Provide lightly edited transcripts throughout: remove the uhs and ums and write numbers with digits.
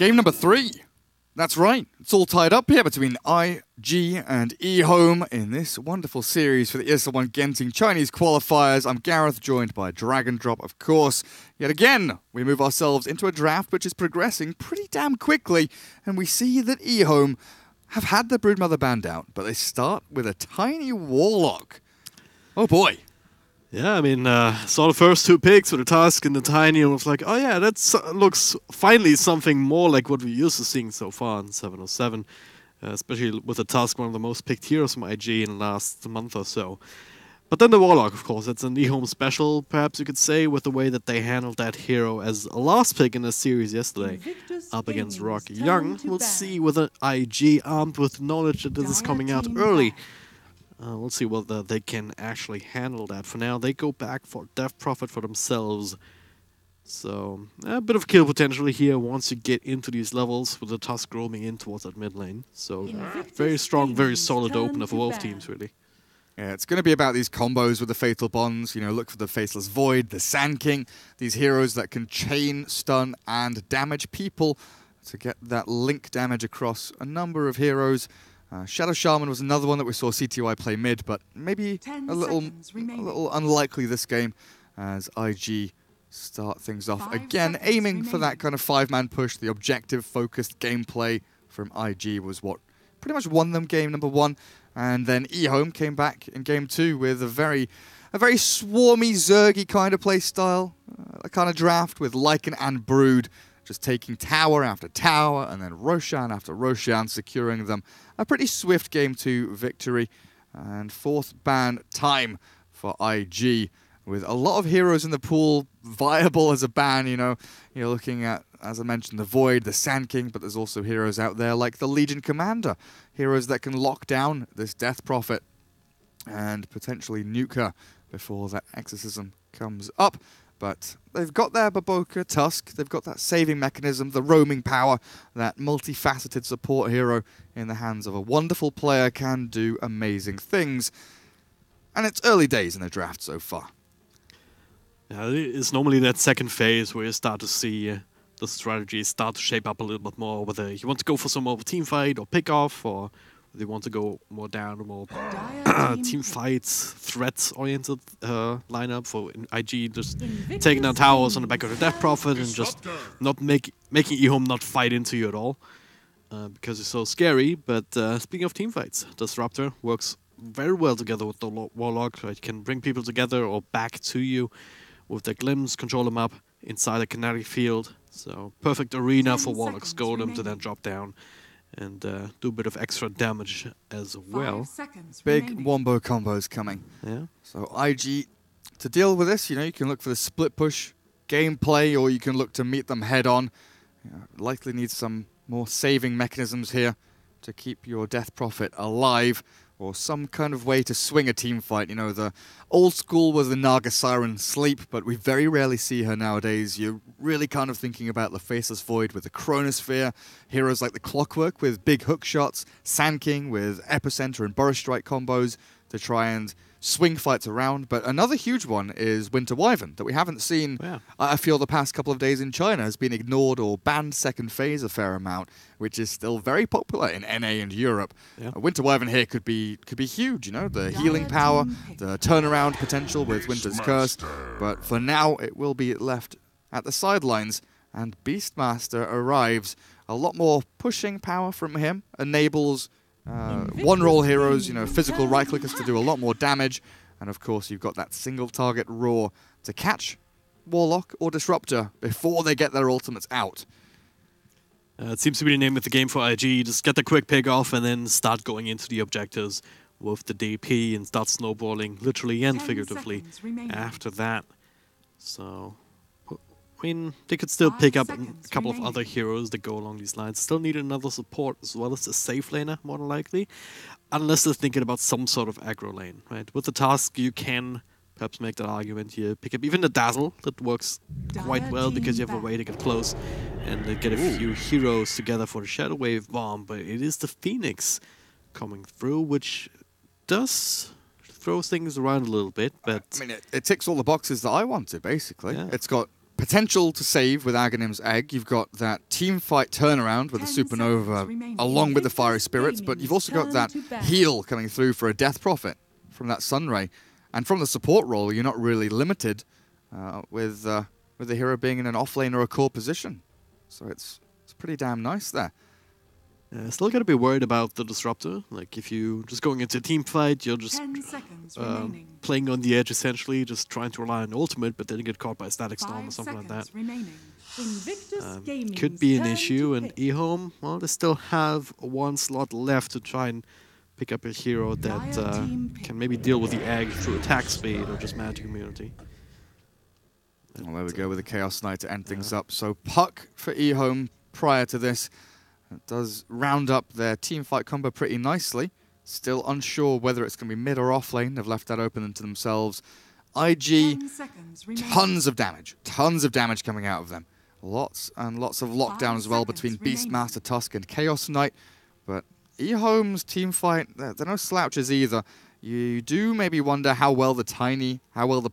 Game number 3. That's right. It's all tied up here between IG and EHOME in this wonderful series for the ESL One Genting Chinese qualifiers. I'm Gareth, joined by Dragon Drop, of course. Yet again, we move ourselves into a draft which is progressing pretty damn quickly, and we see that EHOME have had their Broodmother banned out, but they start with a tiny Warlock. Oh boy. Yeah, I mean, saw the first 2 picks with the Tusk and the Tiny, and was like, oh yeah, that looks finally something more like what we're used to seeing so far in 707. Especially with the Tusk, one of the most picked heroes from IG in the last month or so. But then the Warlock, of course, that's an EHOME special, perhaps you could say, with the way that they handled that hero as a last pick in the series yesterday. Up against rock.y. We'll see with an IG armed with knowledge that this is coming out early. We'll see whether they can actually handle that. For now, they go back for death profit for themselves. So, a bit of kill potential here once you get into these levels with the Tusk roaming in towards that mid lane. So, very strong, very solid opener for both teams, really. Yeah, it's going to be about these combos with the Fatal Bonds. You know, look for the Faceless Void, the Sand King, these heroes that can chain, stun, and damage people to get that link damage across a number of heroes. Shadow Shaman was another one that we saw CTY play mid, but maybe a little unlikely this game as IG start things off again, aiming for that kind of 5-man push. The objective-focused gameplay from IG was what pretty much won them game number 1, and then EHOME came back in game 2 with a very swarmy, zergy kind of play style, a kind of draft with Lycan and Brood, just taking tower after tower, and then Roshan after Roshan, securing them a pretty swift Game 2 victory. And 4th ban time for IG, with a lot of heroes in the pool viable as a ban. You know, you're looking at, as I mentioned, the Void, the Sand King, but there's also heroes out there like the Legion Commander, heroes that can lock down this Death Prophet and potentially nuke her before that Exorcism comes up. But they've got their Baboka Tusk, they've got that saving mechanism, the roaming power, that multifaceted support hero in the hands of a wonderful player can do amazing things. And it's early days in the draft so far. Yeah, it's normally that second phase where you start to see the strategies start to shape up a little bit more, whether you want to go for some more of a team fight or pick off, or they want to go more down, more team fights, threats-oriented lineup for IG, just taking down towers on the back of the Death Prophet and just not making EHOME not fight into you at all because it's so scary. But speaking of team fights, Disruptor works very well together with the Warlock. Right? You can bring people together or back to you with the glimpse, control them up inside a kinetic field. So perfect arena for Warlock's Golem to then drop down and do a bit of extra damage as well. Big wombo combos coming. Yeah. So IG, to deal with this, you know, you can look for the split push gameplay, or you can look to meet them head on. You know, likely need some more saving mechanisms here to keep your Death Prophet alive, or some kind of way to swing a team fight. You know, the old school was the Naga Siren Sleep, but we very rarely see her nowadays. You're really kind of thinking about the Faceless Void with the Chronosphere, heroes like the Clockwork with big hook shots, Sand King with Epicenter and Burst Strike combos to try and swing fights around. But another huge one is Winter Wyvern that we haven't seen, I feel, the past couple of days in China. Has been ignored or banned second phase a fair amount, which is still very popular in NA and Europe. Winter Wyvern here could be huge, you know, the healing power, the turnaround potential with Winter's Curse. But for now, it will be left at the sidelines, and Beastmaster arrives. A lot more pushing power from him, enables one-roll heroes, you know, physical right-clickers to do a lot more damage. And of course, you've got that single-target Roar to catch Warlock or Disruptor before they get their ultimates out. It seems to be the name of the game for IG. Just get the quick pick off and then start going into the objectives with the DP and start snowballing, literally and figuratively, after that. So, I mean, they could still pick up a couple of other heroes that go along these lines. Still need another support as well as a safe laner, more than likely. Unless they're thinking about some sort of aggro lane, right? With the Tusk, you can perhaps make that argument here. Pick up even the Dazzle, that works quite well because you have a way to get close and get a few heroes together for the Shadow Wave bomb. But it is the Phoenix coming through, which does throw things around a little bit. But I mean, it ticks all the boxes that I wanted, basically. Yeah. It's got potential to save with Aghanim's Egg. You've got that team fight turnaround with the Supernova along with the Fiery Spirits, but you've also got that heal coming through for a Death Prophet from that Sunray. And from the support role, you're not really limited with the hero being in an off-lane or a core position. So it's pretty damn nice there. Still gotta be worried about the Disruptor. Like, if you just going into a team fight, you're just playing on the edge essentially, just trying to rely on ultimate, but then you get caught by a Static Storm or something like that. Could be an issue, and EHOME, well, they still have one slot left to try and pick up a hero that can maybe deal with the egg through attack speed or just magic immunity. Well, there we go with the Chaos Knight to end things up. So Puck for EHOME prior to this. It does round up their team fight combo pretty nicely. Still unsure whether it's going to be mid or off lane. They've left that open to themselves. IG, tons of damage. Tons of damage coming out of them. Lots and lots of lockdown as well between Beastmaster, Tusk and Chaos Knight. But EHOME's team fight, they're no slouches either. You do maybe wonder how well the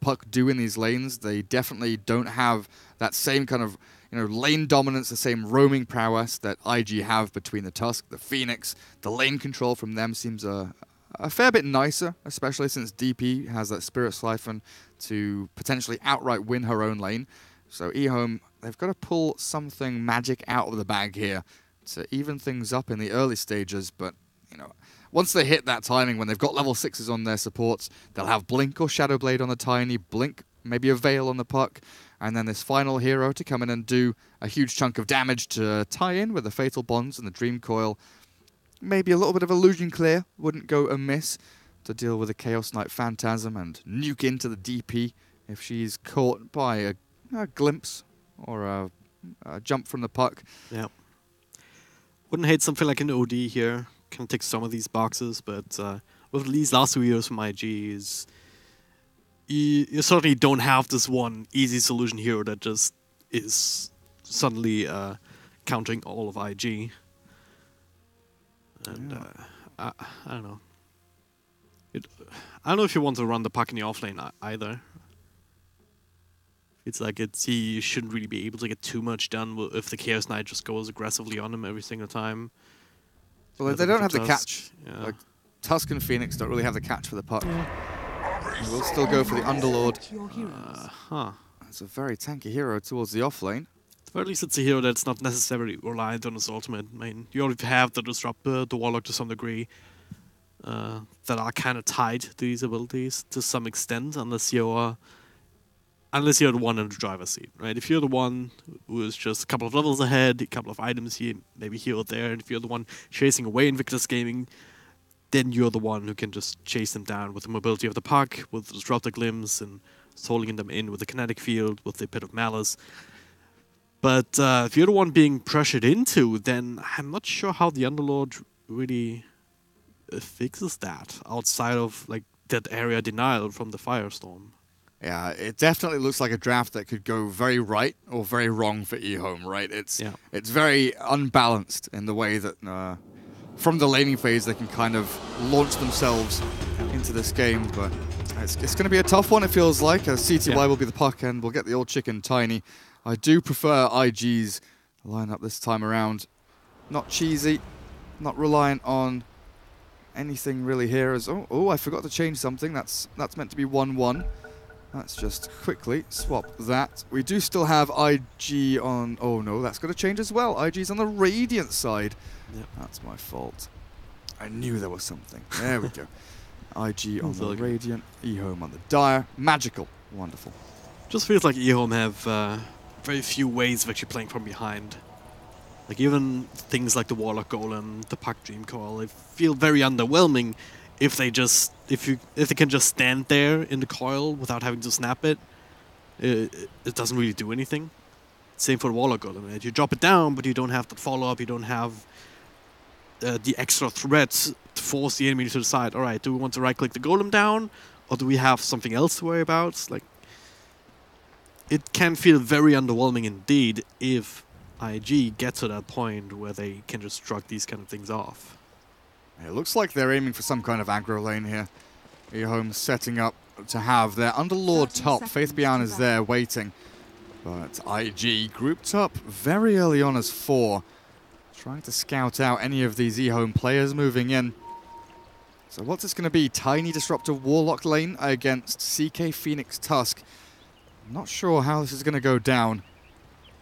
Puck do in these lanes. They definitely don't have that same kind of lane dominance, the same roaming prowess that IG have between the Tusk, the Phoenix. The lane control from them seems a fair bit nicer, especially since DP has that Spirit Siphon to potentially outright win her own lane. So EHOME, they've got to pull something magic out of the bag here to even things up in the early stages, but once they hit that timing, when they've got level 6s on their supports, they'll have Blink or Shadow Blade on the Tiny, Blink, maybe a Veil on the Puck, and then this final hero to come in and do a huge chunk of damage to tie in with the Fatal Bonds and the Dream Coil. Maybe a little bit of Illusion Clear wouldn't go amiss to deal with the Chaos Knight Phantasm and nuke into the DP if she's caught by a glimpse or a jump from the Puck. Yeah. Wouldn't hate something like an OD here. Can tick some of these boxes, but with these last 2 years from IG, you certainly don't have this one easy solution hero that just is suddenly countering all of IG. And I don't know. I don't know if you want to run the Puck in the offlane either. It's like he shouldn't really be able to get too much done if the Chaos Knight just goes aggressively on him every single time. Well, they don't have the catch. Yeah. Like, Tusk and Phoenix don't really have the catch for the Puck. We'll still go for the Underlord. It's a very tanky hero towards the offlane. Or at least it's a hero that's not necessarily reliant on his ultimate. I mean, you already have the Disruptor, the Warlock to some degree, that are kind of tied to these abilities to some extent, unless you're the one in the driver's seat, right? If you're the one who is just a couple of levels ahead, a couple of items here, maybe here or there, and if you're the one chasing away Invictus Gaming, then you're the one who can just chase them down with the mobility of the Puck, with the Disruptor Glimpse, and holding them in with the Kinetic Field, with the Pit of Malice. But if you're the one being pressured into, then I'm not sure how the Underlord really fixes that, outside of like that area denial from the Firestorm. Yeah, it definitely looks like a draft that could go very right or very wrong for EHOME, right? It's very unbalanced in the way that from the laning phase they can kind of launch themselves into this game, but it's going to be a tough one, it feels like. CTY will be the Puck and we'll get the old chicken Tiny. I do prefer IG's lineup this time around. Not cheesy, not reliant on anything really here. Oh, I forgot to change something. That's meant to be 1-1. Let's just quickly swap that. We do still have IG on... Oh no, that's going to change as well. IG's on the Radiant side. Yep. That's my fault. I knew there was something. There we go. IG on the Radiant, EHOME on the Dire. Magical. Wonderful. Just feels like EHOME have very few ways of actually playing from behind. Like even things like the Warlock Golem, the Puck Dream Coil, they feel very underwhelming. If they can just stand there in the coil without having to snap it, it doesn't really do anything. Same for the Warlock Golem. Right? You drop it down, but you don't have the follow-up, you don't have the extra threat to force the enemy to decide, all right, do we want to right-click the Golem down, or do we have something else to worry about? Like, it can feel very underwhelming indeed if IG get to that point where they can just shrug these kind of things off. It looks like they're aiming for some kind of aggro lane here. EHOME setting up to have their Underlord top. Faith Beyond is there waiting. But IG grouped up very early on as 4, trying to scout out any of these EHOME players moving in. So what's this going to be? Tiny Disruptor Warlock lane against CK Phoenix Tusk. I'm not sure how this is going to go down,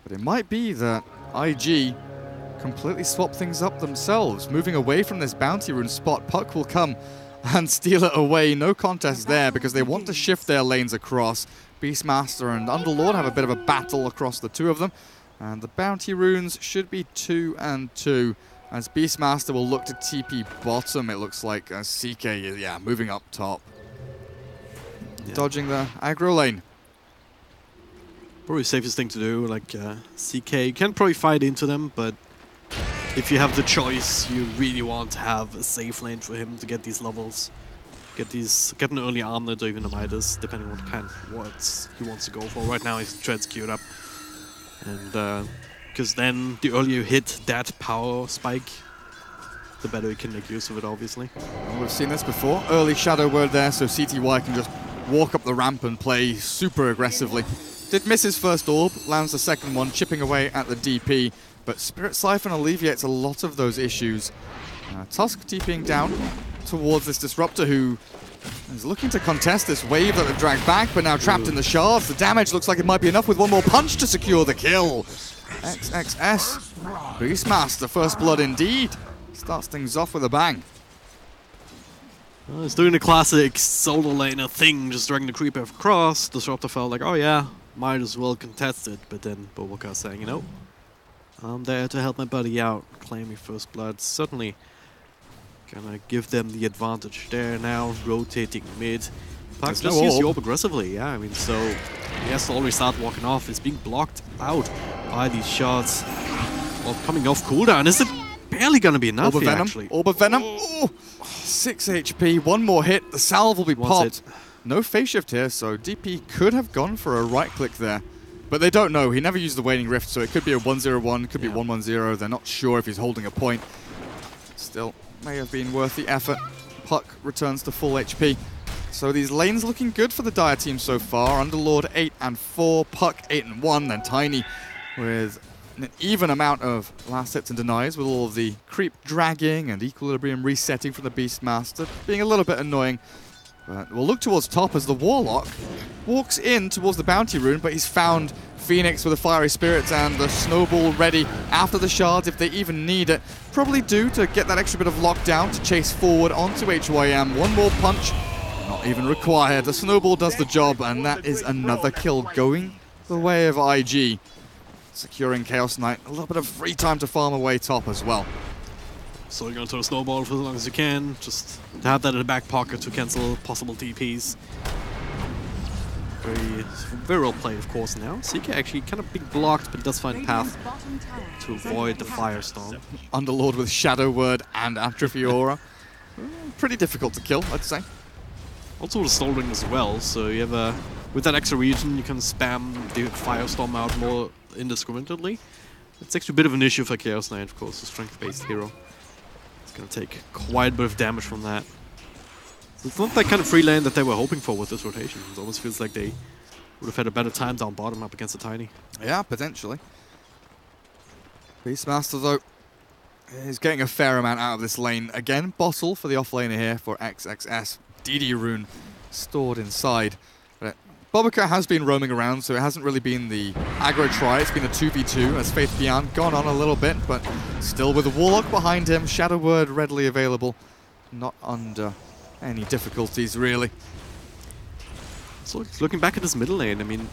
but it might be that IG completely swap things up themselves, moving away from this bounty rune spot. Puck will come and steal it away. No contest there because they want to shift their lanes across. Beastmaster and Underlord have a bit of a battle across the two of them, and the bounty runes should be 2 and 2 as Beastmaster will look to TP bottom. It looks like CK is moving up top, dodging the aggro lane. Probably the safest thing to do. Like CK, you can probably fight into them, but if you have the choice, you really want to have a safe lane for him to get these levels. Get an early armlet or even a Midas, depending on what kind of words he wants to go for. Right now his tread's queued up. And because then the earlier you hit that power spike, the better you can make use of it, obviously. Well, we've seen this before. Early Shadow Word there, so CTY can just walk up the ramp and play super aggressively. Did miss his first orb, lands the second one, chipping away at the DP. But Spirit Siphon alleviates a lot of those issues. Tusk TPing down towards this Disruptor who is looking to contest this wave that they've dragged back, but now trapped in the shards. The damage looks like it might be enough with one more punch to secure the kill. XXS, Beastmaster, first blood indeed. Starts things off with a bang. Well, he's doing the classic solo laner thing, just dragging the creeper across. Disruptor felt like, oh yeah, might as well contest it, but then Bobaka saying, you know, I'm there to help my buddy out, claiming first blood. Certainly gonna give them the advantage there now, rotating mid. Puck just use the orb aggressively, yeah, I mean, so he has to already start walking off. It's being blocked out by these shots. Well, coming off cooldown, is it barely gonna be enough here, actually? Orb of Venom, oh, 6 HP, one more hit, the salve will be popped. No phase shift here, so DP could have gone for a right click there. But they don't know. He never used the Waning Rift, so it could be a 1-0-1, could be 1-1-0. They're not sure if he's holding a point. Still, may have been worth the effort. Puck returns to full HP. So these lanes looking good for the Dire team so far. Underlord 8 and 4, Puck 8 and 1, then Tiny with an even amount of last hits and denies with all of the creep dragging and equilibrium resetting from the Beastmaster, being a little bit annoying. But we'll look towards top as the Warlock walks in towards the Bounty Rune, but he's found Phoenix with a Fiery Spirit and the Snowball ready after the shards if they even need it. Probably do to get that extra bit of lockdown to chase forward onto HYM. One more punch, not even required. The Snowball does the job, and that is another kill going the way of IG. Securing Chaos Knight, a little bit of free time to farm away top as well. So you're going to throw a snowball for as long as you can, just to have that in the back pocket to cancel possible TPs. Very well played, of course, now. CK actually kind of being blocked, but does find a path to avoid the Firestorm. Underlord with Shadow Word and Atrophy Aura. Pretty difficult to kill, I'd say. Also with the Soul Ring as well, so you have with that extra region, you can spam the Firestorm out more indiscriminately. It's actually a bit of an issue for Chaos Knight, of course, a strength-based hero. Gonna take quite a bit of damage from that. So it's not that kind of free lane that they were hoping for with this rotation. It almost feels like they would have had a better time down bottom up against the Tiny. Yeah, potentially. Beastmaster, though, is getting a fair amount out of this lane. Again, bottle for the offlaner here for XXS. DD Rune stored inside. But Bobaka has been roaming around, so it hasn't really been the aggro try. It's been a 2v2 as Faith Beyond gone on a little bit, but still with a Warlock behind him. Shadow Word readily available. Not under any difficulties, really. So looking back at this middle lane, I mean,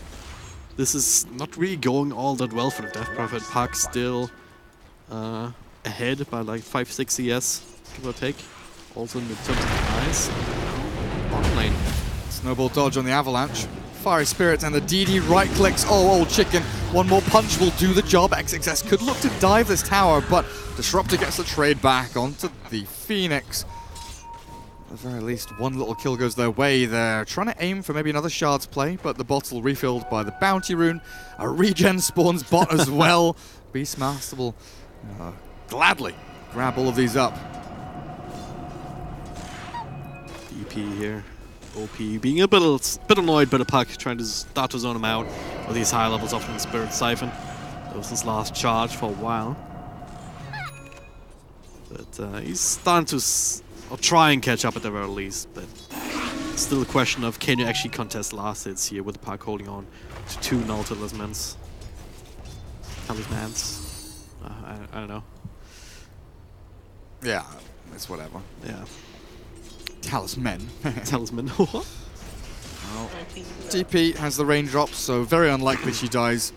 this is not really going all that well for the Death Prophet. Puck still ahead by like 5-6 CS, give or take. Also in terms of eyes. Bottom lane. Snowball dodge on the Avalanche. Fiery Spirit and the DD right clicks. Oh, old chicken. One more punch will do the job. XXS could look to dive this tower, but Disruptor gets the trade back onto the Phoenix. At the very least, one little kill goes their way. They're trying to aim for maybe another Shards play, but the bottle refilled by the Bounty Rune. A regen spawns bot as well. Beastmaster will gladly grab all of these up. DP here. OP being a bit annoyed by the Puck, trying to start to zone him out. for these high levels of the Spirit Siphon. That was his last charge for a while. But he's starting to or try and catch up at the very least, but still a question of can you actually contest last hits here with the Puck holding on to 2 null talismans. I don't know. Yeah, it's whatever. Yeah. Talisman. Talisman. What? Well, DP has the raindrops, so very unlikely she dies.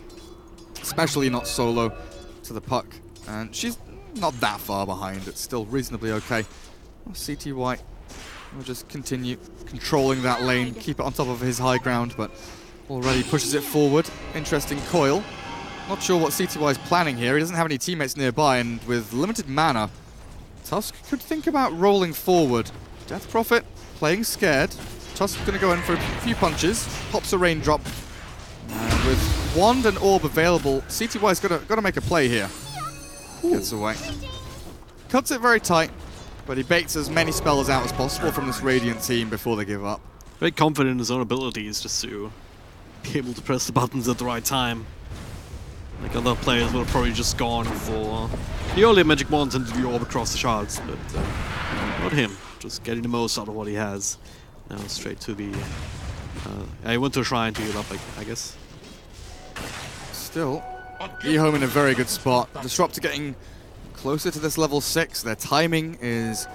Especially not solo to the Puck. And she's not that far behind. It's still reasonably okay. Well, CTY will just continue controlling that lane, keep it on top of his high ground, but already pushes it forward. Interesting coil. Not sure what CTY is planning here. He doesn't have any teammates nearby, and with limited mana, Tusk could think about rolling forward. Death Prophet playing scared. Tusk going to go in for a few punches, pops a raindrop. And with Wand and Orb available, CTY's got to make a play here. Gets away. Cuts it very tight, but he baits as many spells out as possible from this Radiant team before they give up. Very confident in his own abilities just to be able to press the buttons at the right time. Like other players would have probably just gone for the early magic wands and the orb across the shards, but not him. Just getting the most out of what he has. Now straight to the... he went to a shrine to heal up, I guess. Still, EHOME in a very good spot. Disruptor getting closer to this level 6. Their timing is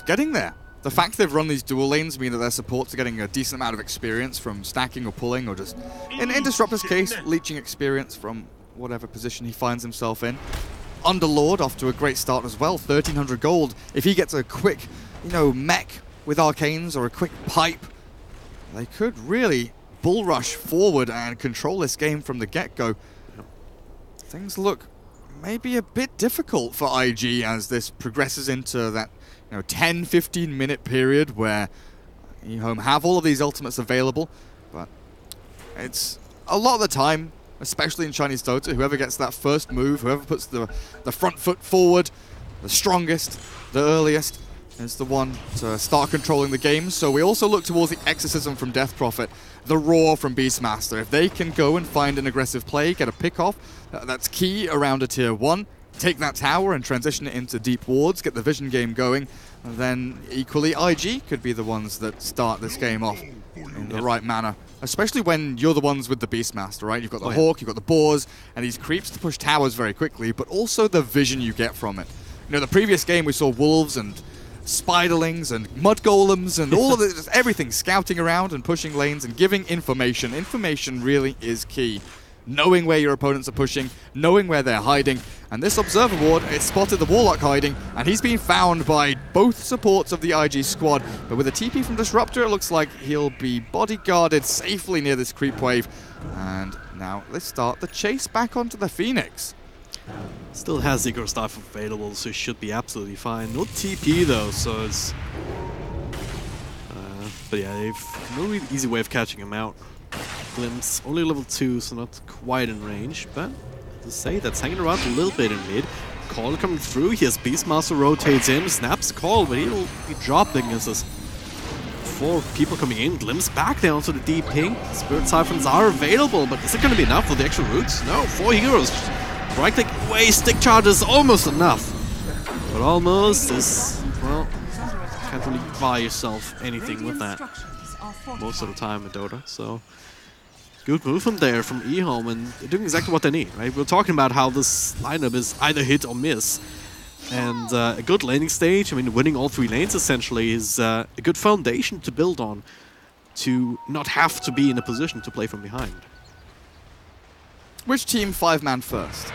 getting there. The fact they've run these dual lanes mean that their supports are getting a decent amount of experience from stacking or pulling, or just, in Disruptor's case, leeching experience from whatever position he finds himself in. Underlord off to a great start as well, 1300 gold. If he gets a quick, mech with arcanes or a quick pipe, they could really bull rush forward and control this game from the get-go. Things look maybe a bit difficult for IG as this progresses into that 10-15 minute period where EHOME have all of these ultimates available, but it's a lot of the time, especially in Chinese Dota, whoever gets that first move, whoever puts the front foot forward, the strongest, the earliest, is the one to start controlling the game. So we also look towards the Exorcism from Death Prophet, the Roar from Beastmaster. If they can go and find an aggressive play, get a pick off, that's key around a tier 1, take that tower and transition it into deep wards, get the vision game going, and then equally IG could be the ones that start this game off in the right manner. Especially when you're the ones with the Beastmaster, right? You've got the Hawk, you've got the Boars, and these creeps to push towers very quickly, but also the vision you get from it. The previous game we saw wolves and spiderlings and mud golems and all of this, just everything scouting around and pushing lanes and giving information. Information really is key. Knowing where your opponents are pushing, knowing where they're hiding. And this Observer Ward, it spotted the Warlock hiding, and he's been found by both supports of the IG squad. But with a TP from Disruptor, it looks like he'll be bodyguarded safely near this creep wave. And now they start the chase back onto the Phoenix. Still has Ziggurar Staff available, so he should be absolutely fine. No TP though, so it's... but yeah, they've no really easy way of catching him out. Glimpse, only level 2, so not quite in range, but to say that's hanging around a little bit in mid. Call coming through, here's Beastmaster rotates in, snaps call, but he'll be dropping as this 4 people coming in. Glimpse back down to the deep ping. Spirit Siphons are available, but is it going to be enough for the actual roots? No, 4 heroes. Right click away, stick charge is almost enough. But almost is, well, can't really buy yourself anything with that most of the time in Dota, so good movement there from EHOME, and they're doing exactly what they need, right? We're talking about how this lineup is either hit or miss, and a good laning stage, I mean, winning all 3 lanes essentially is a good foundation to build on, to not have to be in a position to play from behind. Which team 5-man first?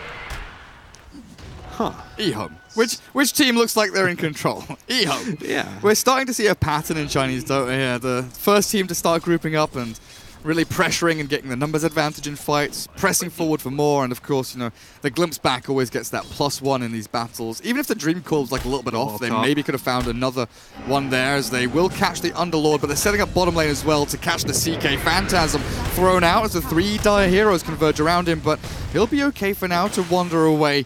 Huh. EHOME. Which team looks like they're in control? EHOME. Yeah. We're starting to see a pattern in Chinese Dota here. The first team to start grouping up and really pressuring and getting the numbers advantage in fights, pressing forward for more, and of course, the glimpse back always gets that +1 in these battles. Even if the Dream Coil's like a little bit off, they maybe could have found another one there, as they will catch the Underlord, but they're setting up bottom lane as well to catch the CK Phantasm thrown out as the 3 dire heroes converge around him, but he'll be okay for now to wander away.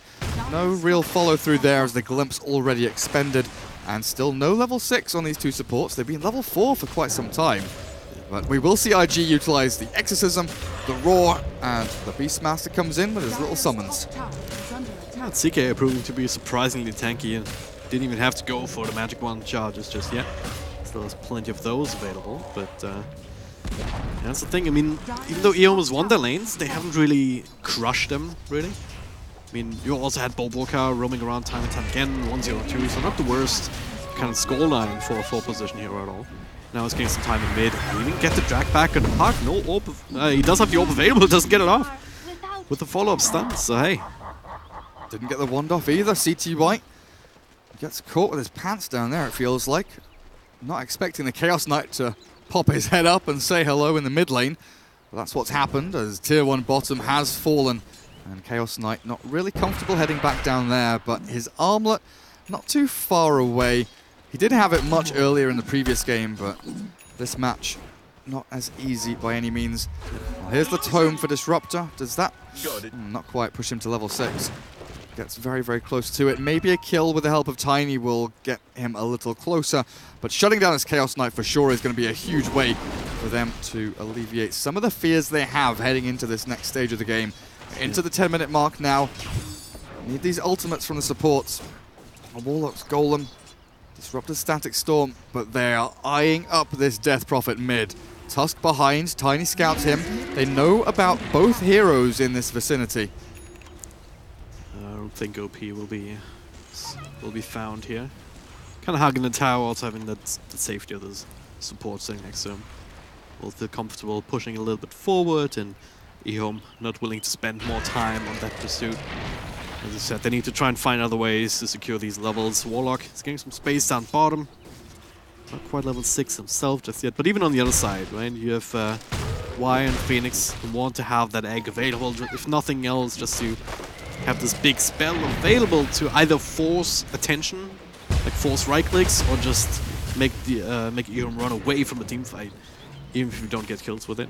No real follow through there as the glimpse already expended, and still no level 6 on these 2 supports. They've been level 4 for quite some time. But we will see IG utilize the Exorcism, the Roar, and the Beastmaster comes in with his little summons. Yeah, CK proving to be surprisingly tanky and didn't even have to go for the Magic Wand charges just yet. Still has plenty of those available, but that's the thing. I mean, even though EHOME has won their lanes, they haven't really crushed them, really. I mean, you also had Boboka roaming around time and time again, 1-0-2, so not the worst kind of scoreline for a 4 position hero at all. Now he's getting some time in mid. He even get the drag back in the park. No orb. He does have the orb available, doesn't get it off. With the follow-up stun, so hey. Didn't get the wand off either. CTY gets caught with his pants down there, it feels like. Not expecting the Chaos Knight to pop his head up and say hello in the mid lane. But that's what's happened as Tier 1 bottom has fallen. And Chaos Knight not really comfortable heading back down there, but his armlet not too far away. He did have it much earlier in the previous game, but this match not as easy by any means. Well, here's the tome for Disruptor. Does that not quite push him to level 6? Gets very, very close to it. Maybe a kill with the help of Tiny will get him a little closer, but shutting down his Chaos Knight for sure is going to be a huge way for them to alleviate some of the fears they have heading into this next stage of the game. Into the 10-minute mark now. Need these ultimates from the supports. A Warlock's Golem. Disruptor's Static Storm, but they are eyeing up this Death Prophet mid. Tusk behind, Tiny scouts him. They know about both heroes in this vicinity. I don't think OP will be found here. Kind of hugging the tower, also having the safety of the support sitting next to him. Will feel comfortable pushing a little bit forward, and EHOME not willing to spend more time on that pursuit. As I said, they need to try and find other ways to secure these levels. Warlock is getting some space down bottom. Not quite level 6 himself just yet, but even on the other side, right? You have Y and Phoenix who want to have that egg available, if nothing else, just to have this big spell available to either force attention, like force right clicks, or just make EHOME run away from the team fight, even if you don't get kills with it.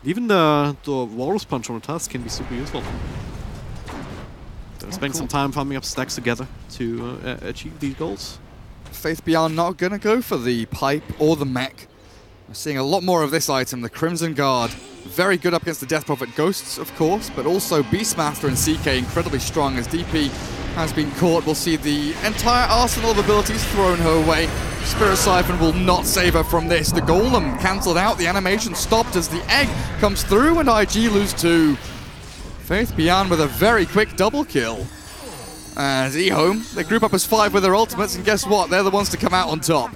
Even the Walrus Punch from the Tusk can be super useful. Spending some time farming up stacks together to achieve these goals. Faith Beyond not going to go for the pipe or the mech. We're seeing a lot more of this item, the Crimson Guard. Very good up against the Death Prophet Ghosts, of course, but also Beastmaster and CK incredibly strong as DP has been caught. We'll see the entire arsenal of abilities thrown her way. Spirit Siphon will not save her from this. The Golem cancelled out, the animation stopped as the egg comes through and IG lose 2. Faith Beyond with a very quick double kill. As EHOME, they group up as 5 with their ultimates, and guess what? They're the ones to come out on top.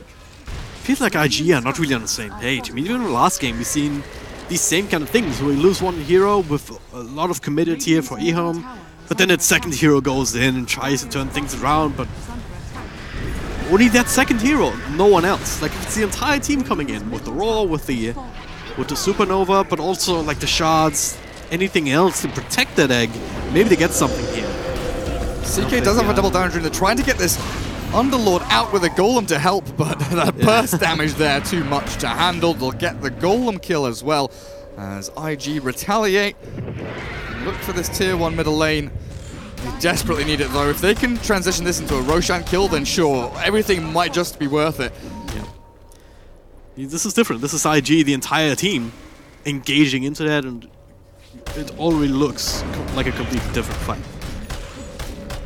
Feels like IG are not really on the same page. I mean, even in the last game, we've seen these same kind of things, where we lose one hero with a lot of committed here for EHOME, but then that second hero goes in and tries to turn things around, but only that second hero, no one else. Like, it's the entire team coming in, with the Roar, with the Supernova, but also like the shards, anything else to protect that egg. Maybe they get something here. CK does have a double damage room. They're trying to get this Underlord out with a Golem to help, but that burst damage there too much to handle. They'll get the Golem kill as well as IG retaliate. Look for this tier 1 middle lane. They desperately need it though. If they can transition this into a Roshan kill, then sure, everything might just be worth it. Yeah. This is different. This is IG, the entire team, engaging into that, and it already looks like a completely different fight.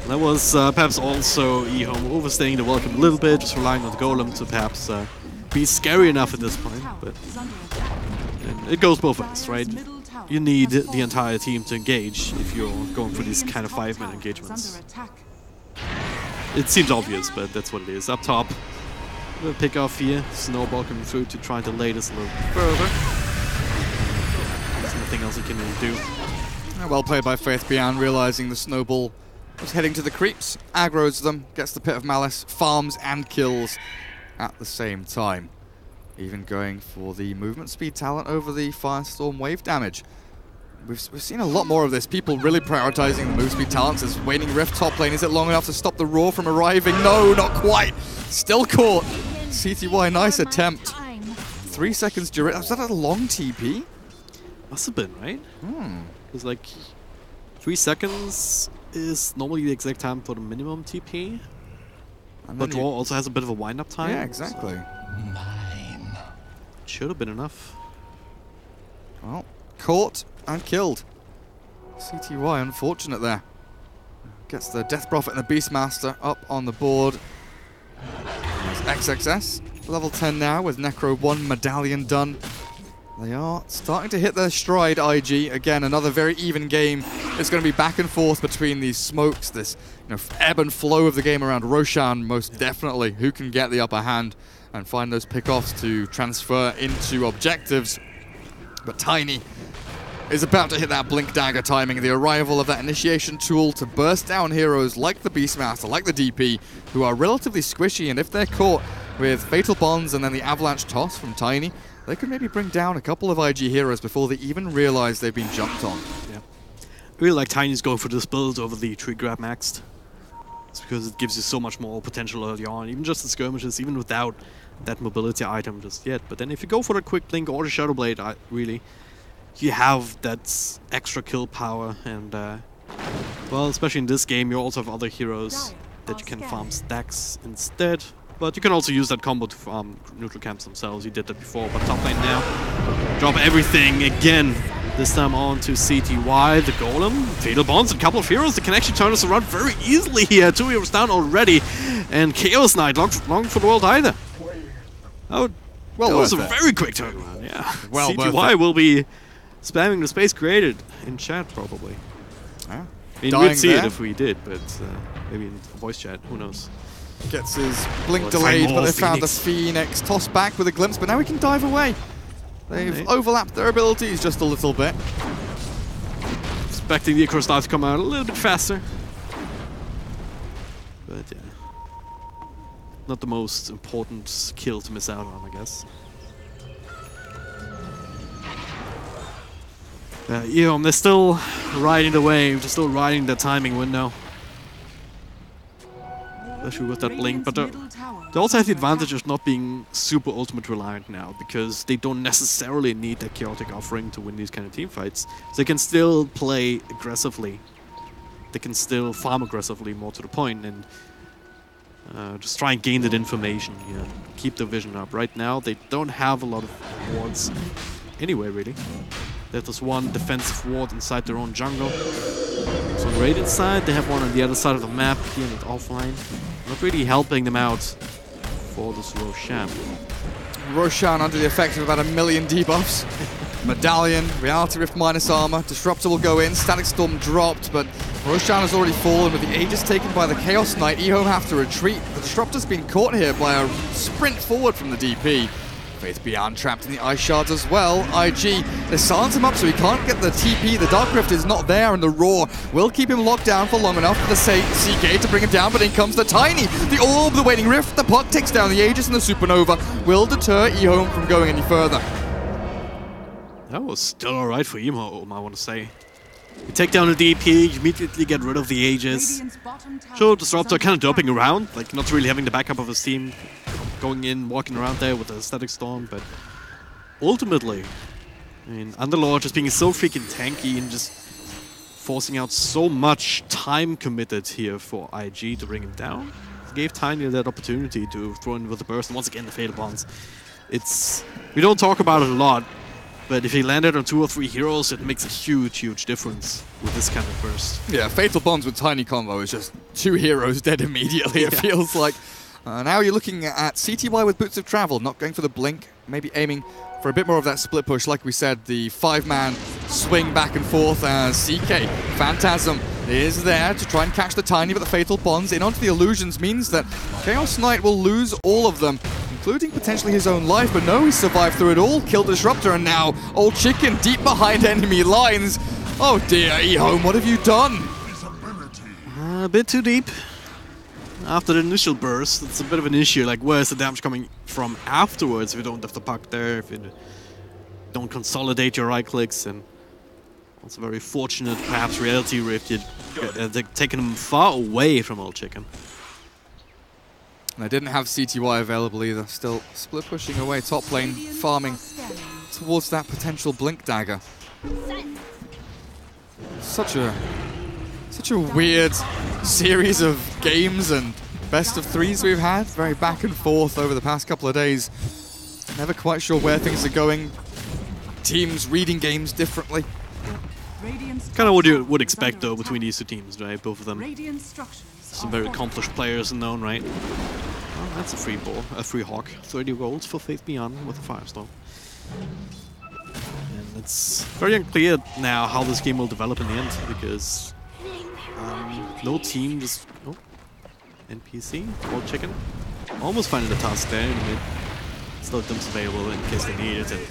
That was perhaps also EHOME overstaying the welcome a little bit, just relying on the Golem to perhaps be scary enough at this point. But it goes both ways, right? You need the entire team to engage if you're going for these kind of 5-minute engagements. It seems obvious, but that's what it is. Up top, we'll pick off here. Snowball coming through to try to delay this a little further. There's nothing else he can really do. Well played by Faith Beyond, realizing the Snowball was heading to the creeps, aggroes them, gets the Pit of Malice, farms and kills at the same time. Even going for the movement speed talent over the Firestorm wave damage. We've seen a lot more of this, people really prioritizing the move speed talents as Waning Rift top lane. Is it long enough to stop the Roar from arriving? No, not quite. Still caught. CTY, nice attempt. 3 seconds duration. Was that a long TP? Must have been, right? It's like 3 seconds is normally the exact time for the minimum TP. But Draw also has a bit of a wind-up time. Yeah, exactly. Should have been enough. Well, caught and killed. CTY, unfortunate there. Gets the Death Prophet and the Beastmaster up on the board. There's XXS, level 10 now with Necro 1 medallion done. They are starting to hit their stride, IG. Again, another very even game. It's going to be back and forth between these smokes, this ebb and flow of the game around Ro8 most definitely. Who can get the upper hand and find those pickoffs to transfer into objectives. But Tiny is about to hit that Blink Dagger timing, the arrival of that initiation tool to burst down heroes like the Beastmaster, like the DP, who are relatively squishy, and if they're caught with Fatal Bonds and then the Avalanche Toss from Tiny, they could maybe bring down a couple of IG heroes before they even realize they've been jumped on. Yeah. I really like Tiny's going for this build over the Tree Grab Maxed. It's because it gives you so much more potential early on, even just the skirmishes, even without that mobility item just yet. But then if you go for the Quick Blink or the Shadow Blade, really, you have that extra kill power, and well, especially in this game, you also have other heroes that you can farm stacks instead. But you can also use that combo to farm neutral camps themselves. You did that before, but top lane now. Drop everything again. This time on to CTY, the Golem, Fatal Bonds, and a couple of heroes that can actually turn us around very easily here. 2 heroes down already, and Chaos Knight, long for the world either. Oh, well, that was a very quick turnaround, yeah. Well, CTY will be spamming the space created in chat, probably. Yeah. I mean, we'd see it if we did, but maybe in voice chat, who knows. Gets his blink delayed, but they found the Phoenix. Tossed back with a glimpse, but now he can dive away. They've overlapped their abilities just a little bit. Expecting the Icarus Dive to come out a little bit faster. But yeah. Not the most important kill to miss out on, I guess. EHOME, they're still riding the wave, they're still riding the timing window. Especially with that blink, but they also have the advantage of not being super ultimate reliant now, because they don't necessarily need that chaotic offering to win these kind of team fights. So they can still play aggressively. They can still farm aggressively, more to the point, and just try and gain that information, keep the vision up. Right now, they don't have a lot of wards anyway, really. There's one defensive ward inside their own jungle. So on Radiant side, they have one on the other side of the map, here and offline. Not really helping them out for this Ro8. Ro8 under the effect of about 1 million debuffs. Medallion, Reality Rift minus armor, Disruptor will go in, Static Storm dropped, but Ro8 has already fallen with the Aegis taken by the Chaos Knight. EHOME have to retreat. The Disruptor's been caught here by a sprint forward from the DP. Faith Beyond trapped in the Ice Shards as well. IG, they silence him up so he can't get the TP. The Dark Rift is not there, and the Roar will keep him locked down for long enough for the CK to bring him down, but in comes the Tiny. The Orb, the Waiting Rift, the Puck takes down the Aegis, and the Supernova will deter EHOME from going any further. That was still alright for EHOME, I want to say. You take down the DP, you immediately get rid of the Aegis. Sure, Disruptor kind of doping around, like not really having the backup of his team. Going in, walking around there with a Static Storm, but ultimately, I mean, Underlord just being so freaking tanky and just forcing out so much time committed here for IG to bring him down. Gave Tiny that opportunity to throw in with the burst, and once again the Fatal Bonds. We don't talk about it a lot, but if he landed on 2 or 3 heroes, it makes a huge, huge difference with this kind of burst. Yeah, Fatal Bonds with Tiny combo is just 2 heroes dead immediately, it feels like. Now you're looking at CTY with Boots of Travel, not going for the blink, maybe aiming for a bit more of that split push. Like we said, the 5-man swing back and forth as CK Phantasm is there to try and catch the Tiny, but the Fatal Bonds in onto the illusions means that Chaos Knight will lose all of them, including potentially his own life, but no, he survived through it all, killed Disruptor, and now Old Chicken deep behind enemy lines. Oh dear, EHOME, what have you done? A bit too deep. After the initial burst, it's a bit of an issue, like where's the damage coming from afterwards if you don't have the puck there, if you don't consolidate your right clicks, and also very fortunate, perhaps Reality Rift, they've taken him far away from Old Chicken. And they didn't have CTY available either, still split pushing away top lane, farming towards that potential Blink Dagger. Such a weird series of games and best of 3s we've had, very back and forth over the past couple of days. Never quite sure where things are going. Teams reading games differently. Kind of what you would expect, though, between these two teams, right? Both of them some very accomplished players known, right? Well, that's a free ball, a free hawk. 30 gold for Faith Beyond with a Firestorm. And it's very unclear now how this game will develop in the end, because no team just... Oh, NPC, old chicken. Almost finding the task there in the mid. Still items available in case they need it. And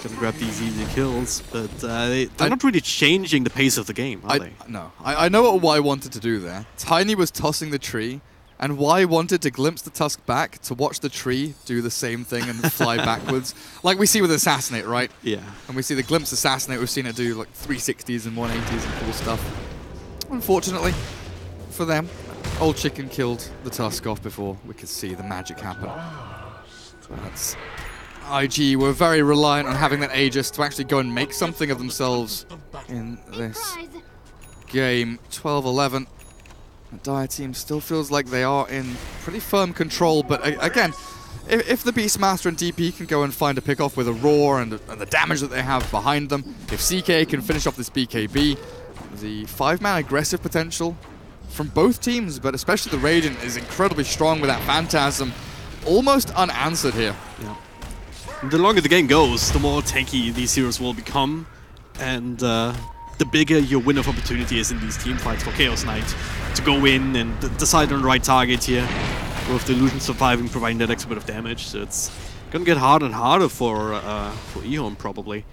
can grab these easy kills, but they're not really changing the pace of the game, are they? No. I know what Y wanted to do there. Tiny was tossing the tree, and Y wanted to glimpse the tusk back to watch the tree do the same thing and fly backwards. Like we see with Assassinate, right? Yeah. And we see the glimpse Assassinate, we've seen it do like 360s and 180s and cool stuff. Unfortunately for them, old chicken killed the tusk off before we could see the magic happen. That's IG were very reliant on having that Aegis to actually go and make something of themselves in this game. 12-11. The Dire team still feels like they are in pretty firm control, but again, if the Beastmaster and DP can go and find a pickoff with a Roar and the damage that they have behind them, if CK can finish off this BKB, the 5-man aggressive potential from both teams, but especially the Radiant, is incredibly strong with that Phantasm almost unanswered here. Yeah. The longer the game goes, the more tanky these heroes will become, and the bigger your window of opportunity is in these team fights for Chaos Knight to go in and decide on the right target here, with the Illusion surviving, providing that extra bit of damage. So it's gonna get harder and harder for EHOME probably.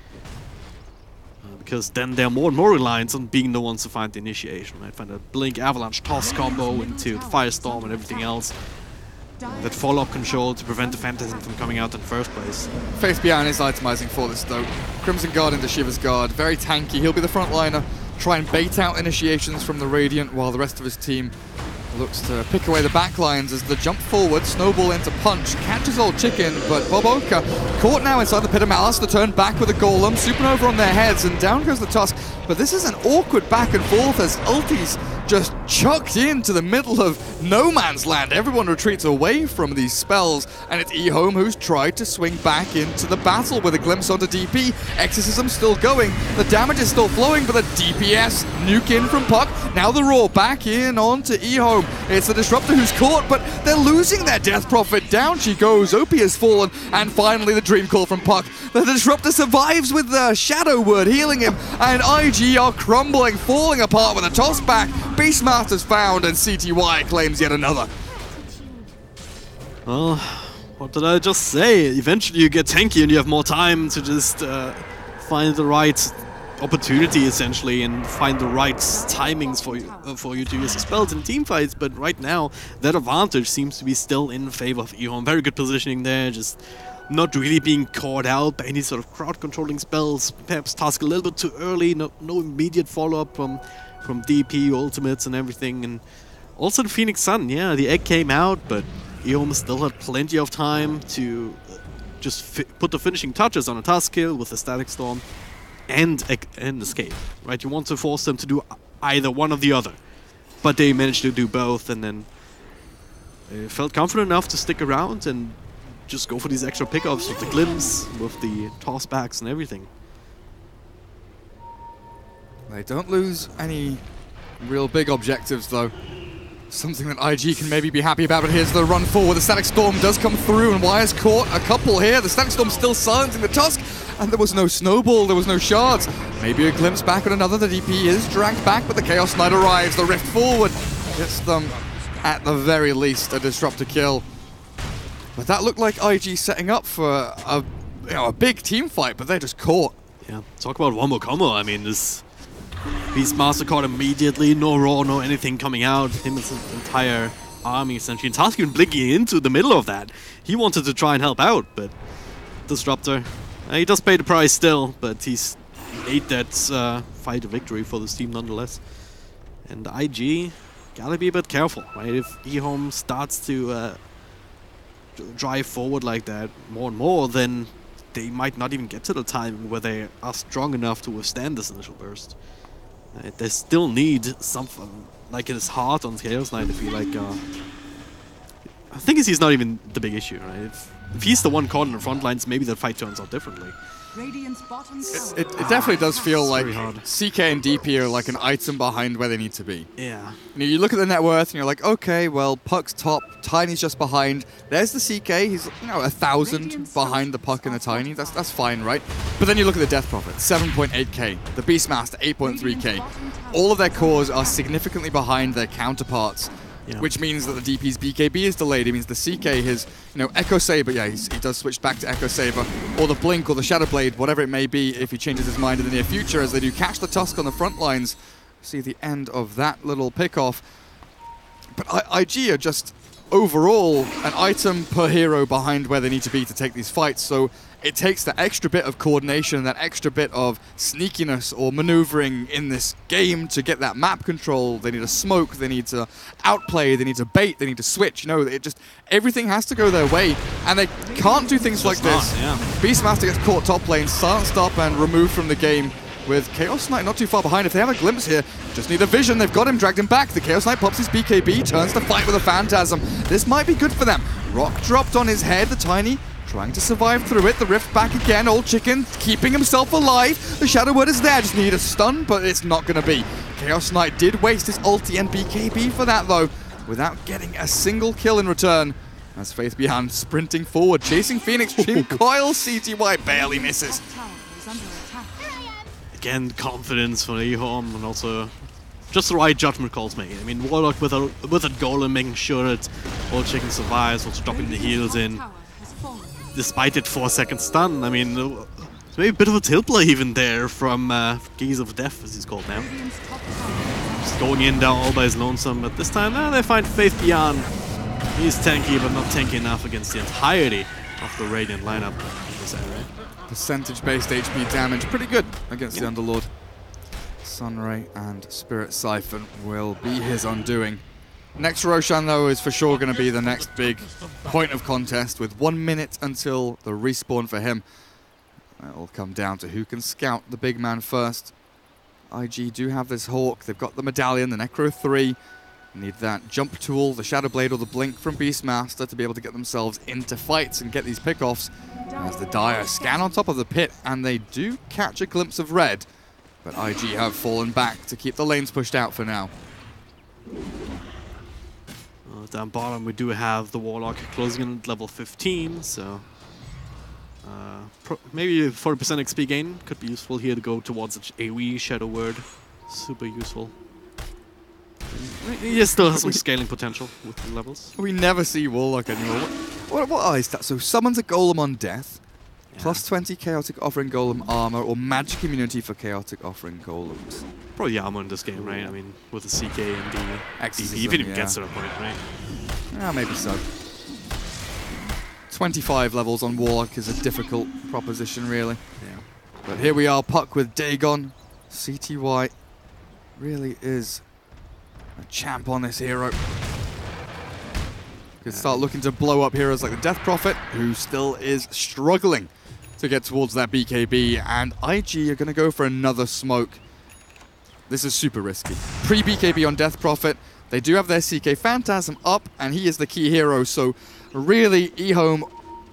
Because then they're more and more reliant on being the ones to find the initiation, right? Find a Blink Avalanche Toss combo into Firestorm and everything else. That follow-up control to prevent the Phantasm from coming out in the first place. Faith Beyond is itemizing for this though. Crimson Guard into Shiver's Guard, very tanky. He'll be the frontliner, try and bait out initiations from the Radiant while the rest of his team looks to pick away the backlines as the jump forward, snowball into punch, catches old chicken, but Boboka caught now inside the Pit of Malice, the turn back with a Golem, supernova on their heads, and down goes the Tusk. But this is an awkward back and forth as ultis just chucked into the middle of no man's land. Everyone retreats away from these spells, and it's EHOME who's tried to swing back into the battle with a glimpse onto DP. Exorcism still going, the damage is still flowing, but the DPS nuke in from Puck. Now the Roar back in onto EHOME. It's the Disruptor who's caught, but they're losing their Death Prophet. Down she goes, OP has fallen, and finally the Dream Call from Puck. The Disruptor survives with the Shadow Word healing him, and IG are crumbling, falling apart with a toss back. Beastmaster's found, and CTY claims yet another. Well, what did I just say? Eventually you get tanky and you have more time to just find the right opportunity, essentially, and find the right timings for you to use the spells in team fights. But right now, that advantage seems to be still in favor of EHOME. Very good positioning there, just not really being caught out by any sort of crowd-controlling spells. Perhaps task a little bit too early, no immediate follow-up from DP, ultimates and everything. And also the Phoenix Sun, yeah, the egg came out, but EHOME still had plenty of time to just put the finishing touches on a task kill with the Static Storm and escape, right? You want to force them to do either one or the other, but they managed to do both, and then they felt confident enough to stick around and just go for these extra pickups with the glimpse, with the tossbacks and everything. They don't lose any real big objectives though. Something that IG can maybe be happy about, but here's the run forward. The Static Storm does come through, and Wire's caught a couple here. The Static Storm still silencing the Tusk, and there was no snowball, there was no shards. Maybe a glimpse back at another. The DP is dragged back, but the Chaos Knight arrives. The rift forward gets them, at the very least, a Disruptor kill. But that looked like IG setting up for a big team fight, but they're just caught. Yeah, talk about one more combo. I mean, this Beastmaster caught immediately, no Roar, no anything coming out. Him and his entire army essentially. And Task even blinking into the middle of that. He wanted to try and help out, but Disruptor, he does pay the price still, but he's made that fight a victory for this team nonetheless. And IG, gotta be a bit careful, right? If EHOME starts to drive forward like that more and more, then they might not even get to the time where they are strong enough to withstand this initial burst. They still need something like his heart on Chaos Knight, I feel like. I think he's not even the big issue, right? If he's the one caught in the front lines, maybe that fight turns out differently. It definitely does feel like CK and DP are like an item behind where they need to be. Yeah. You look at the net worth and you're like, okay, well, Puck's top, Tiny's just behind. There's the CK, he's 1,000 behind the Puck and the Tiny. That's fine, right? But then you look at the Death Prophet, 7.8k. The Beastmaster, 8.3k. All of their cores are significantly behind their counterparts. Yeah. Which means that the DP's BKB is delayed. It means the CK, his, Echo Saber, yeah, he does switch back to Echo Saber, or the Blink, or the Shadow Blade, whatever it may be, if he changes his mind in the near future, as they do catch the Tusk on the front lines. See the end of that little pick-off. But IG are just, overall, an item per hero behind where they need to be to take these fights, so it takes that extra bit of coordination, that extra bit of sneakiness or maneuvering in this game to get that map control. They need to smoke, they need to outplay, they need to bait, they need to switch. Everything has to go their way, and they can't do things like this. Yeah. Beastmaster gets caught top lane, silenced up and removed from the game, with Chaos Knight not too far behind. If they have a glimpse here, just need a vision. They've got him, dragged him back. The Chaos Knight pops his BKB, turns to fight with a Phantasm. This might be good for them. Rock dropped on his head, the Tiny trying to survive through it. The Rift back again, Old Chicken keeping himself alive. The Shadow Word is there, just need a stun, but it's not going to be. Chaos Knight did waste his ulti and BKB for that though, without getting a single kill in return. As Faith Behind sprinting forward, chasing Phoenix, Dream Coil, CTY barely misses. Again, confidence for EHOME, and also just the right judgment calls made. I mean, Warlock with a golem, making sure that Old Chicken survives, also dropping the heals in. Despite it 4-second stun, I mean, it's maybe a bit of a tilt play even there from Geese of Death, as he's called now. Just going in down all by his lonesome, but this time they find Faith Beyond. He's tanky, but not tanky enough against the entirety of the Radiant lineup in this area. Percentage-based HP damage, pretty good against the Underlord. Sunray and Spirit Siphon will be his undoing. Next Roshan, though, is for sure going to be the next big point of contest, with 1 minute until the respawn for him. It will come down to who can scout the big man first. IG do have this Hawk, they've got the Medallion, the Necro 3. Need that jump tool, the Shadow Blade or the Blink from Beastmaster to be able to get themselves into fights and get these pickoffs. As the Dire scan on top of the pit, and they do catch a glimpse of red. But IG have fallen back to keep the lanes pushed out for now. Down bottom we do have the Warlock closing in at level 15, so maybe 40% XP gain could be useful here to go towards the AoE Shadow Word. Super useful. He still has some scaling potential with the levels. We never see Warlock anymore. What are his stats? So summons a Golem on death, plus 20 Chaotic Offering Golem armor, or magic immunity for Chaotic Offering Golems. Probably armor in this game, right? I mean, with the CK and the DP, even if it gets to that point, right? Yeah, maybe so. 25 levels on Warlock is a difficult proposition, really. Yeah. But here we are, Puck with Dagon. CTY really is a champ on this hero. Could start looking to blow up heroes like the Death Prophet, who still is struggling to get towards that BKB, and IG are going to go for another smoke. This is super risky. Pre-BKB on Death Prophet, they do have their CK Phantasm up, and he is the key hero, so really, EHOME,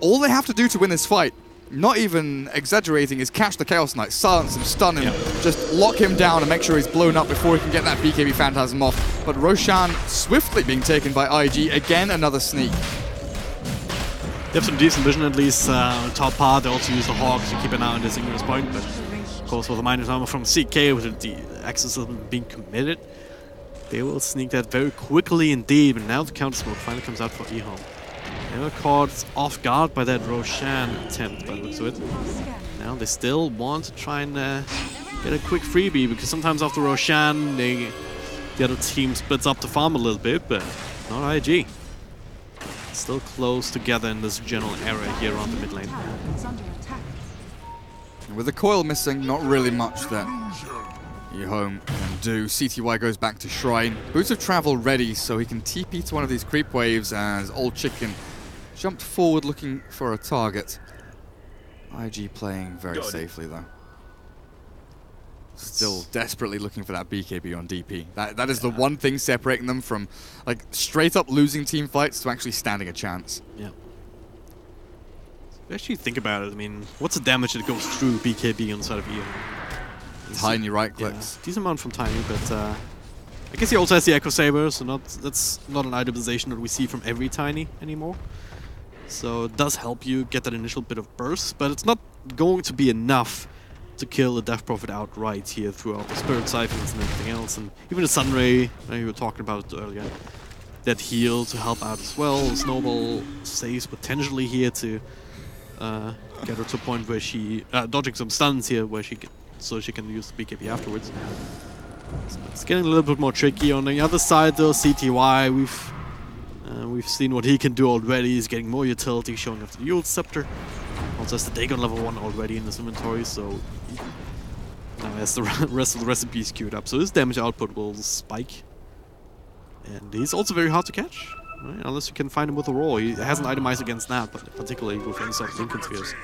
all they have to do to win this fight, not even exaggerating, is catch the Chaos Knight, silence him, stun him, just lock him down and make sure he's blown up before he can get that BKB Phantasm off. But Roshan swiftly being taken by IG, again another sneak. They have some decent vision at least on the top part. They also use the Hawk to keep an eye on this Ignis point, but of course with the minus armor from CK with the access being committed, they will sneak that very quickly indeed. But now the counter smoke finally comes out for EHOME. They were caught off guard by that Roshan attempt by the looks of it. Now they still want to try and get a quick freebie, because sometimes after Roshan, the other team splits up the farm a little bit, but not IG. Still close together in this general area here around the mid lane. With the coil missing, not really much that EHOME can do. CTY goes back to Shrine. Boots of Travel ready, so he can TP to one of these creep waves as Old Chicken jumped forward looking for a target. IG playing very safely though. Still desperately looking for that BKB on DP. That is the one thing separating them from like straight up losing team fights to actually standing a chance. Yeah. Actually think about it. I mean, what's the damage that goes through BKB on the side of EHOME? Tiny right clicks. Yeah, decent amount from Tiny, but I guess he also has the Echo Saber, so that's not an itemization that we see from every Tiny anymore. So it does help you get that initial bit of burst, but it's not going to be enough to kill the Death Prophet outright here throughout the Spirit Siphons and everything else. And even the Sunray, you were talking about it earlier, that heal to help out as well. Snowball saves potentially here to get her to a point where she dodging some stuns here, where so she can use the BKB afterwards. So it's getting a little bit more tricky. On the other side, though, CTY, we've seen what he can do already. He's getting more utility, showing off the Yule Scepter. Also has the Dagon level 1 already in his inventory, so now has the rest of the recipes queued up. So his damage output will spike. And he's also very hard to catch, right? Unless you can find him with a roll. He hasn't itemized against that, but particularly with any sort of Lincoln Spheres.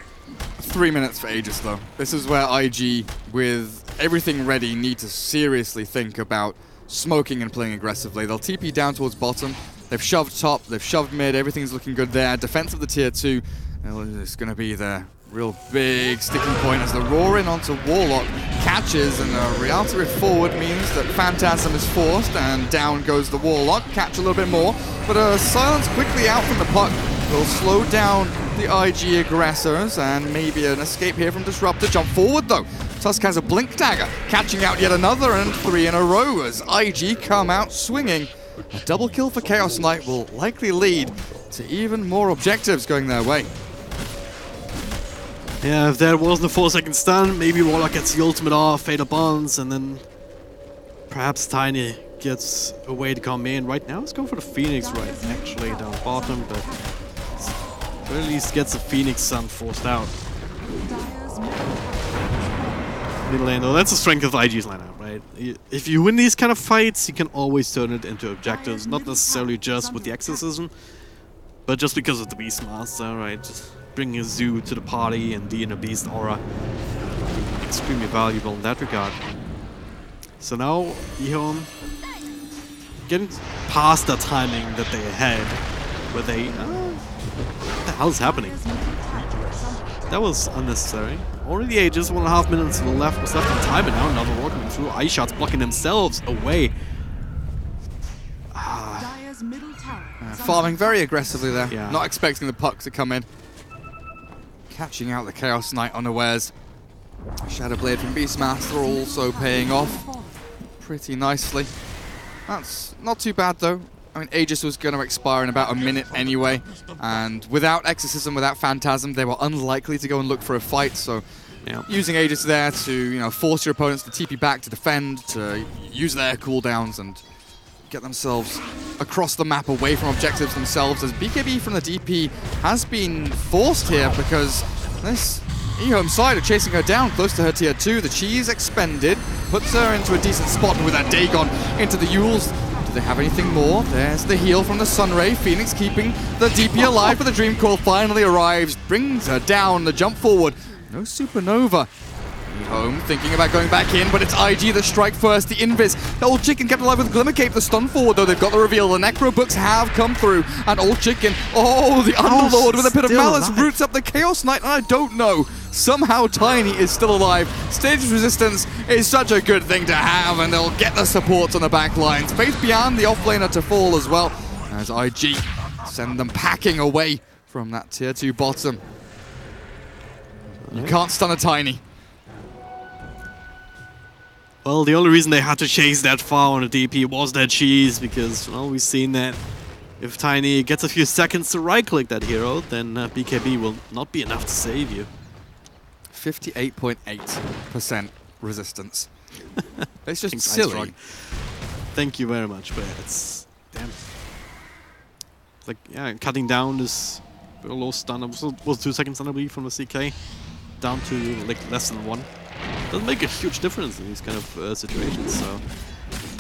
3 minutes for Aegis, though. This is where IG, with everything ready, need to seriously think about smoking and playing aggressively. They'll TP down towards bottom. They've shoved top, they've shoved mid, everything's looking good there. Defense of the tier 2 is going to be the real big sticking point as the roar in onto Warlock catches, and the Reality Rift forward means that Phantasm is forced, and down goes the Warlock. Catch a little bit more, but a silence quickly out from the puck will slow down the IG aggressors, and maybe an escape here from Disruptor. Jump forward though. Tusk has a Blink Dagger, catching out yet another, and 3 in a row as IG come out swinging. A double kill for Chaos Knight will likely lead to even more objectives going their way. Yeah, if there wasn't a 4-second stun, maybe Warlock gets the ultimate off, Fatal Bonds, and then perhaps Tiny gets a way to come in. Right now, let's go for the Phoenix right, actually, down bottom, but at least gets the Phoenix Sun forced out. Middle lane, though, that's the strength of IG's lineup, right? If you win these kind of fights, you can always turn it into objectives, not necessarily just with the Exorcism, but just because of the Beastmaster, right? Just bringing a Zoo to the party and the Inner Beast aura. Extremely valuable in that regard. So now, EHOME getting past the timing that they had, where they... what the hell is happening? That was unnecessary. Already Aegis, 1.5 minutes to the left was left on time, and now another roar coming through. Ice shots blocking themselves away. Farming very aggressively there, Yeah. not expecting the puck to come in. Catching out the Chaos Knight unawares. Shadow Blade from Beastmaster also paying off pretty nicely. That's not too bad though. I mean, Aegis was going to expire in about a minute anyway, and without Exorcism, without Phantasm, they were unlikely to go and look for a fight, so using Aegis there to force your opponents to TP back, to defend, to use their cooldowns and get themselves across the map away from objectives themselves, as BKB from the DP has been forced here because this EHOME side are chasing her down close to her tier 2. The cheese expended, puts her into a decent spot with that Dagon into the Yules. Do they have anything more? There's the heal from the Sunray. Phoenix keeping the DP alive, but the Dream Coil finally arrives, brings her down, the jump forward. No Supernova. EHOME thinking about going back in, but it's IG that strike first. The Invis, the Old Chicken kept alive with Glimmer Cape. The stun forward, though, they've got the reveal. The Necro books have come through, and Old Chicken, the Underlord with a bit of malice roots up the Chaos Knight, and I don't know. Somehow Tiny is still alive. Stage resistance is such a good thing to have, and they'll get the supports on the back lines. Faith Beyond the offlaner to fall as well, as IG send them packing away from that tier 2 bottom. You can't stun a Tiny. Well, the only reason they had to chase that far on the DP was that cheese, because, well, we've seen that if Tiny gets a few seconds to right-click that hero, then BKB will not be enough to save you. 58.8% resistance. It's just silly. Thank you very much, but it's... damn. Like, yeah, cutting down this low stun. It was 2 seconds, I believe, from the CK, down to, like, less than 1. Doesn't make a huge difference in these kind of situations, so...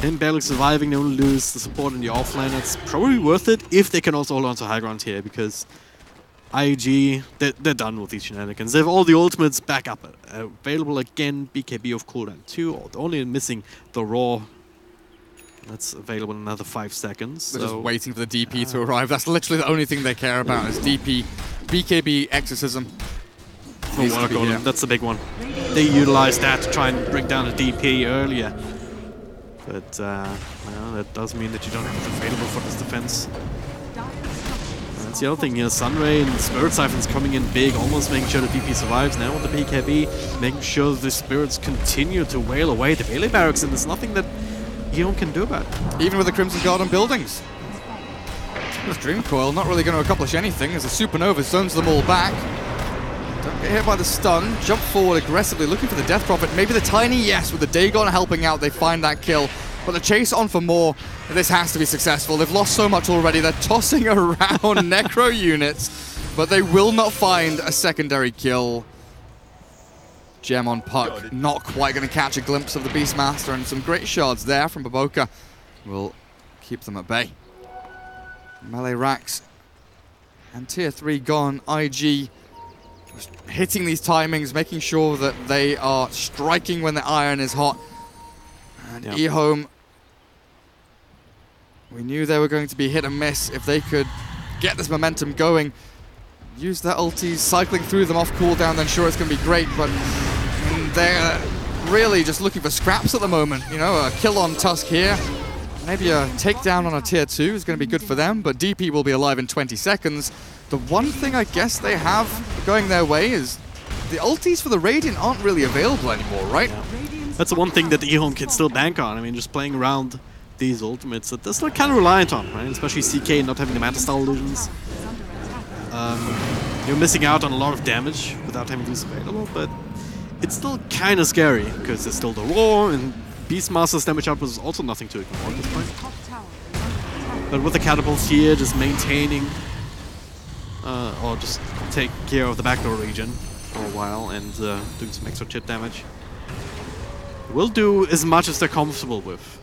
him barely surviving, they only lose the support in the offlane. It's probably worth it if they can also hold on to high ground here, because IG, they're done with these shenanigans. They have all the ultimates back up available again. BKB of cooldown 2, only missing the Raw. That's available in another 5 seconds. They're just waiting for the DP to arrive. That's literally the only thing they care about is DP, BKB, exorcism. That's the big one. They utilized that to try and bring down the DP earlier. But well, that does mean that you don't have it available for this defense. That's the other thing here. Sunray and Spirit Siphons coming in big, almost making sure the DP survives. Now with the BKB, making sure the Spirits continue to wail away the melee barracks, and there's nothing that EHOME can do about it. Even with the Crimson Guard on buildings. This Dream Coil not really going to accomplish anything as the Supernova zones them all back. Don't get hit by the stun. Jump forward aggressively, looking for the Death Prophet. Maybe the Tiny, yes, with the Dagon helping out, they find that kill. But the chase on for more, this has to be successful. They've lost so much already. They're tossing around Necro units, but they will not find a secondary kill. Gem on Puck, not quite going to catch a glimpse of the Beastmaster, and some great shards there from Baboka will keep them at bay. Melee racks and tier 3 gone. IG just hitting these timings, making sure that they are striking when the iron is hot. And EHOME, we knew they were going to be hit and miss. If they could get this momentum going, use their ultis, cycling through them off cooldown, then sure, it's going to be great, but they're really just looking for scraps at the moment. You know, a kill on Tusk here, maybe a takedown on a tier 2 is going to be good for them, but DP will be alive in 20 seconds. The one thing I guess they have going their way is the ultis for the Radiant aren't really available anymore, right? Yeah. That's the one thing that EHOME can still bank on. I mean, just playing around these ultimates that they're still kind of reliant on, right? Especially CK not having the Manta Style illusions. You're missing out on a lot of damage without having these available, but it's still kind of scary because there's still the Roar, and Beastmaster's damage output is also nothing to ignore at this point. But with the catapults here, just maintaining or just take care of the backdoor region for a while and doing some extra chip damage. Will do as much as they're comfortable with.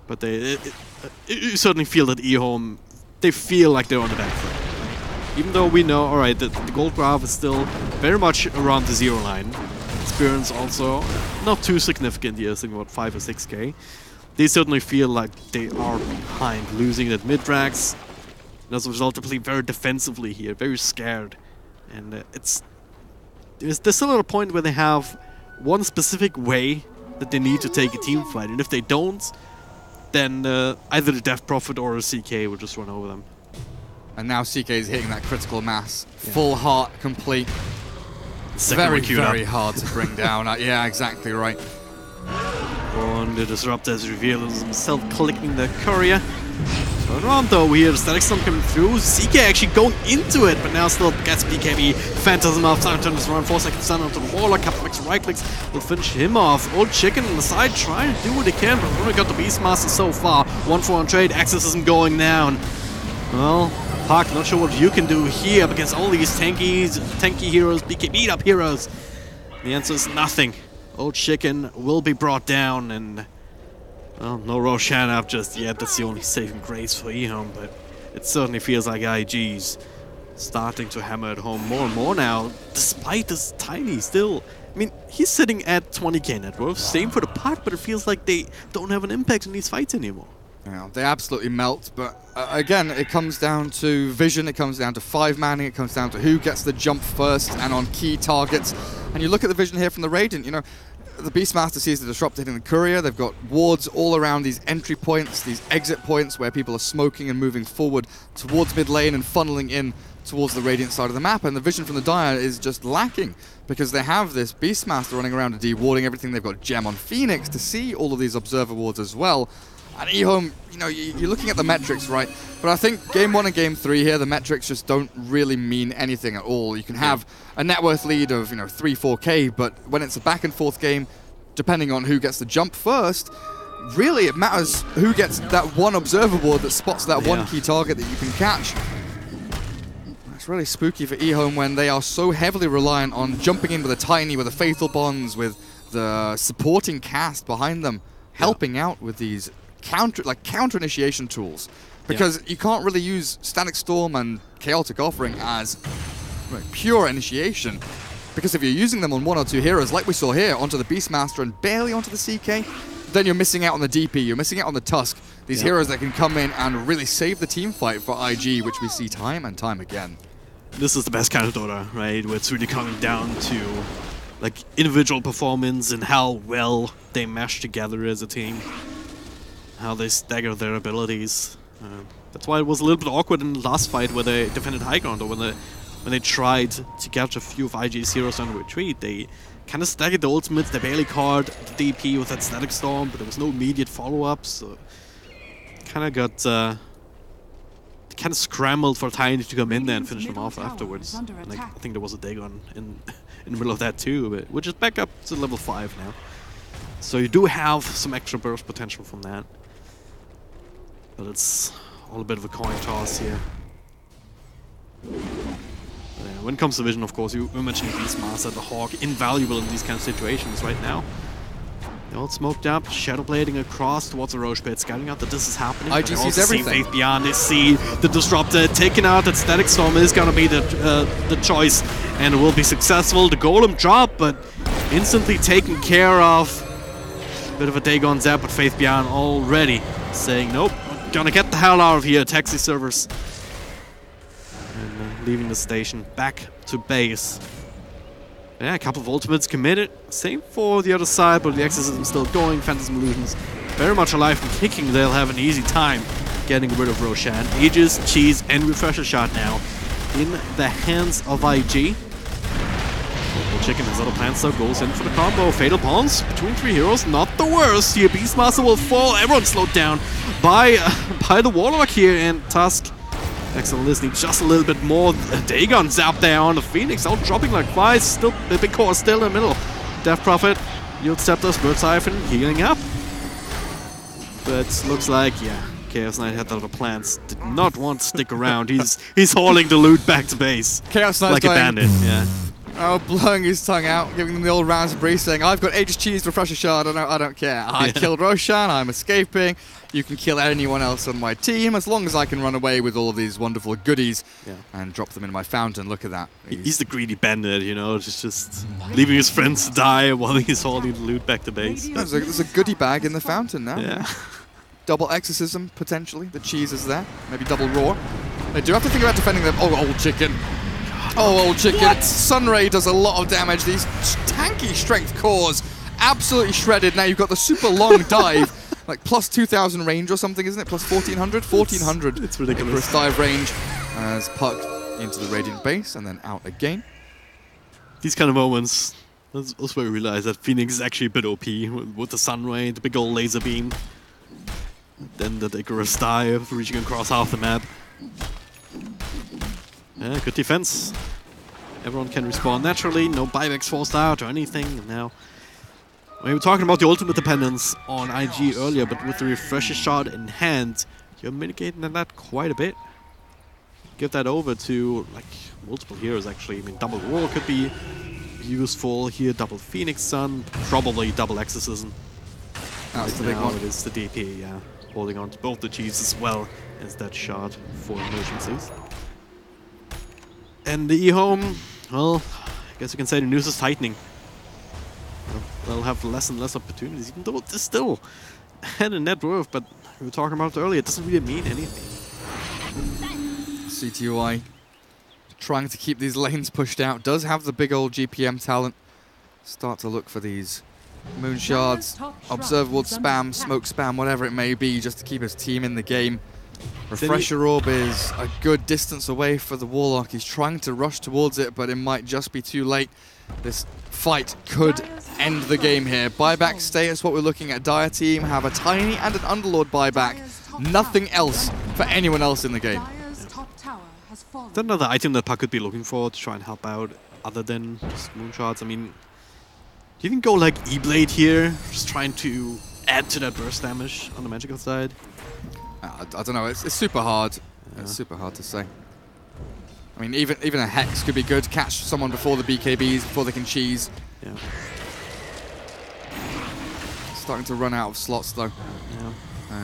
But you certainly feel that EHOME, they feel like they're on the back foot. Even though we know, alright, that the gold graph is still very much around the 0 line. Experience also not too significant here, I think about 5 or 6k. They certainly feel like they are behind, losing that mid-drags. And as a result, they're playing very defensively here, very scared. And they're still at a point where they have one specific way that they need to take a team fight, and if they don't, then either the Death Prophet or a CK will just run over them. And now CK is hitting that critical mass. Yeah. Full heart, complete. Very, very hard to bring down. Yeah, exactly right. On the Disruptor has revealed himself clicking the courier. Turn around though, we hear the static storm coming through. CK actually going into it, but now still gets BKB. Phantasm off, time turns around, 4 seconds stun onto the Warlock, couple extra right clicks will finish him off. Old Chicken on the side trying to do what he can, but we've only got the Beastmaster so far. 1-4 trade, Exorcism going down. Well, Puck, not sure what you can do here against all these tanky heroes, BKB'd up heroes. The answer is nothing. Old Chicken will be brought down, and well, no Roshan up just yet. That's the only saving grace for EHOME, but it certainly feels like IG's starting to hammer at home more and more now, despite this tiny still. I mean, he's sitting at 20k net worth, same for the Puck, but it feels like they don't have an impact in these fights anymore. Yeah, they absolutely melt, but again, it comes down to vision, it comes down to 5-manning, it comes down to who gets the jump first and on key targets. And you look at the vision here from the Radiant, you know, the Beastmaster sees the Disruptor hitting the Courier. They've got wards all around these entry points, these exit points where people are smoking and moving forward towards mid lane and funneling in towards the Radiant side of the map. And the vision from the Dire is just lacking because they have this Beastmaster running around and de-warding everything. They've got Gem on Phoenix to see all of these Observer wards as well. And EHOME, you know, you're looking at the metrics, right? But I think Game 1 and Game 3 here, the metrics just don't really mean anything at all. You can have a net worth lead of, you know, 3-4k, but when it's a back and forth game, depending on who gets the jump first, really it matters who gets that one Observer ward that spots that one key target that you can catch. It's really spooky for EHOME when they are so heavily reliant on jumping in with a Tiny, with the Fatal Bonds, with the supporting cast behind them, helping out with these counter initiation tools, because you can't really use Static Storm and Chaotic Offering as pure initiation. Because if you're using them on 1 or 2 heroes, like we saw here, onto the Beastmaster and barely onto the CK, then you're missing out on the DP, you're missing out on the Tusk. These heroes that can come in and really save the team fight for IG, which we see time and time again. This is the best kind of Dota, right? Where it's really coming down to like individual performance and how well they mesh together as a team, how they stagger their abilities. That's why it was a little bit awkward in the last fight where they defended high ground, or when they tried to catch a few of IG's heroes on retreat. They kind of staggered the ultimates, they barely caught the DP with that Static Storm, but there was no immediate follow-up, so kind of got kind of scrambled for Tiny to come in there and finish them off afterwards. And I think there was a Dagon in the middle of that too, but which is back up to level 5 now. So you do have some extra burst potential from that. But it's all a bit of a coin toss here. When it comes to vision, of course, you were mentioning Beastmaster, the Hawk, invaluable in these kind of situations right now. They're all smoked up, shadow blading across towards the Roche pit, scouting out that this is happening. IG sees everything. Faith Beyond, they see the Disruptor taking out that Static Storm is gonna be the choice, and it will be successful. The Golem drop, but instantly taken care of. Bit of a Dagon zap, but Faith Beyond already saying, nope, we're gonna get the hell out of here, taxi servers. And leaving the station, back to base. Yeah, a couple of ultimates committed. Same for the other side, but the Exorcism still going. Phantasm Illusions very much alive and kicking. They'll have an easy time getting rid of Roshan. Aegis, Cheese, and Refresher Shot now in the hands of IG. Chicken has other plans, so goes in for the combo. Fatal Bonds between 3 heroes, not the worst here. Beastmaster will fall. Everyone slowed down by the Warlock here, and Tusk. Excellent listening, just a little bit more. Dagon zap there on the Phoenix, out dropping like flies. Still, the big core still in the middle. Death Prophet, Yield Scepter, Spirit Siphon, healing up. But looks like, yeah, Chaos Knight had other plans. Did not want to stick around. He's hauling the loot back to base. Chaos Knight's like a bandit, yeah. Oh, blowing his tongue out, giving them the old raspberry, saying, I've got Aegis Cheese, Refresher Shard, I don't care. I killed Roshan, I'm escaping. You can kill anyone else on my team, as long as I can run away with all of these wonderful goodies and drop them in my fountain. Look at that. He's the greedy bandit, you know, just leaving his friends to die while he's hauling the loot back to base. There's a goodie bag in the fountain now. Yeah. Double Exorcism, potentially. The cheese is there. Maybe double Roar. They do have to think about defending them. Oh, old chicken. Oh, old chicken. What? Sunray does a lot of damage. These tanky strength cores absolutely shredded. Now you've got the super long dive, like plus 2,000 range or something, isn't it? Plus 1,400? 1,400. It's ridiculous. For dive range as Puck into the Radiant base and then out again. These kind of moments, that's where we realize that Phoenix is actually a bit OP with the Sunray, the big old laser beam. Then the Icarus dive, reaching across half the map. Yeah, good defense. Everyone can respawn naturally, no buybacks forced out or anything. And now, we were talking about the ultimate dependence on IG earlier, but with the Refresher Shot in hand, you're mitigating that quite a bit. Give that over to like multiple heroes actually. I mean, double Roar could be useful here, double Phoenix Sun, probably double Exorcism. That's the big one. It is the DP, yeah. Holding on to both the Chiefs as well as that shot for emergencies. And the EHOME, well, I guess you can say the news is tightening. They'll have less and less opportunities, even though they're still at a net worth, but we were talking about it earlier, it doesn't really mean anything. CTUI trying to keep these lanes pushed out, does have the big old GPM talent. Start to look for these moon shards, observable spam, smoke spam, whatever it may be, just to keep his team in the game. Refresher Orb is a good distance away for the Warlock. He's trying to rush towards it, but it might just be too late. This fight could end the game here. Buyback status, what we're looking at. Dire team have a Tiny and an Underlord buyback. Nothing else for anyone else in the game. Is that another item that Puck could be looking for to try and help out other than just moonshots? I mean, do you think go like E-Blade here, just trying to add to that burst damage on the magical side? I don't know, it's super hard. Yeah. It's super hard to say. I mean, even a Hex could be good. Catch someone before the BKBs, before they can cheese. Yeah. Starting to run out of slots though. Yeah.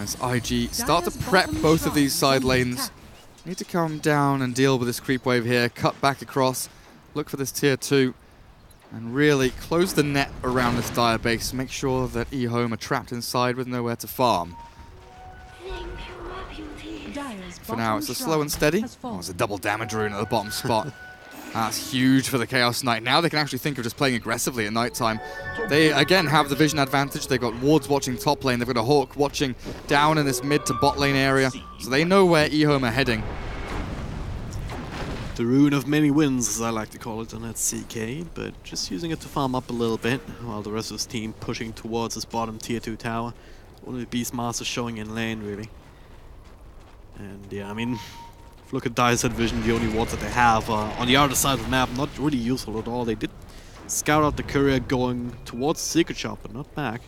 As IG start to prep both of these side lanes. Need to come down and deal with this creep wave here, cut back across, look for this tier 2, and really close the net around this dire base, make sure that EHOME are trapped inside with nowhere to farm. For now, it's a slow and steady. Oh, it's a double damage rune at the bottom spot. That's huge for the Chaos Knight. Now they can actually think of just playing aggressively at nighttime. They, again, have the vision advantage. They've got wards watching top lane. They've got a Hawk watching down in this mid to bot lane area. So they know where EHOME are heading. The rune of many wins, as I like to call it, and that's CK, but just using it to farm up a little bit, while the rest of his team pushing towards his bottom tier 2 tower. One of the Beastmasters showing in lane, really. And yeah, I mean, if you look at Dicehead Vision, the only wards that they have on the other side of the map, not really useful at all. They did scout out the courier going towards the secret shop, but not back.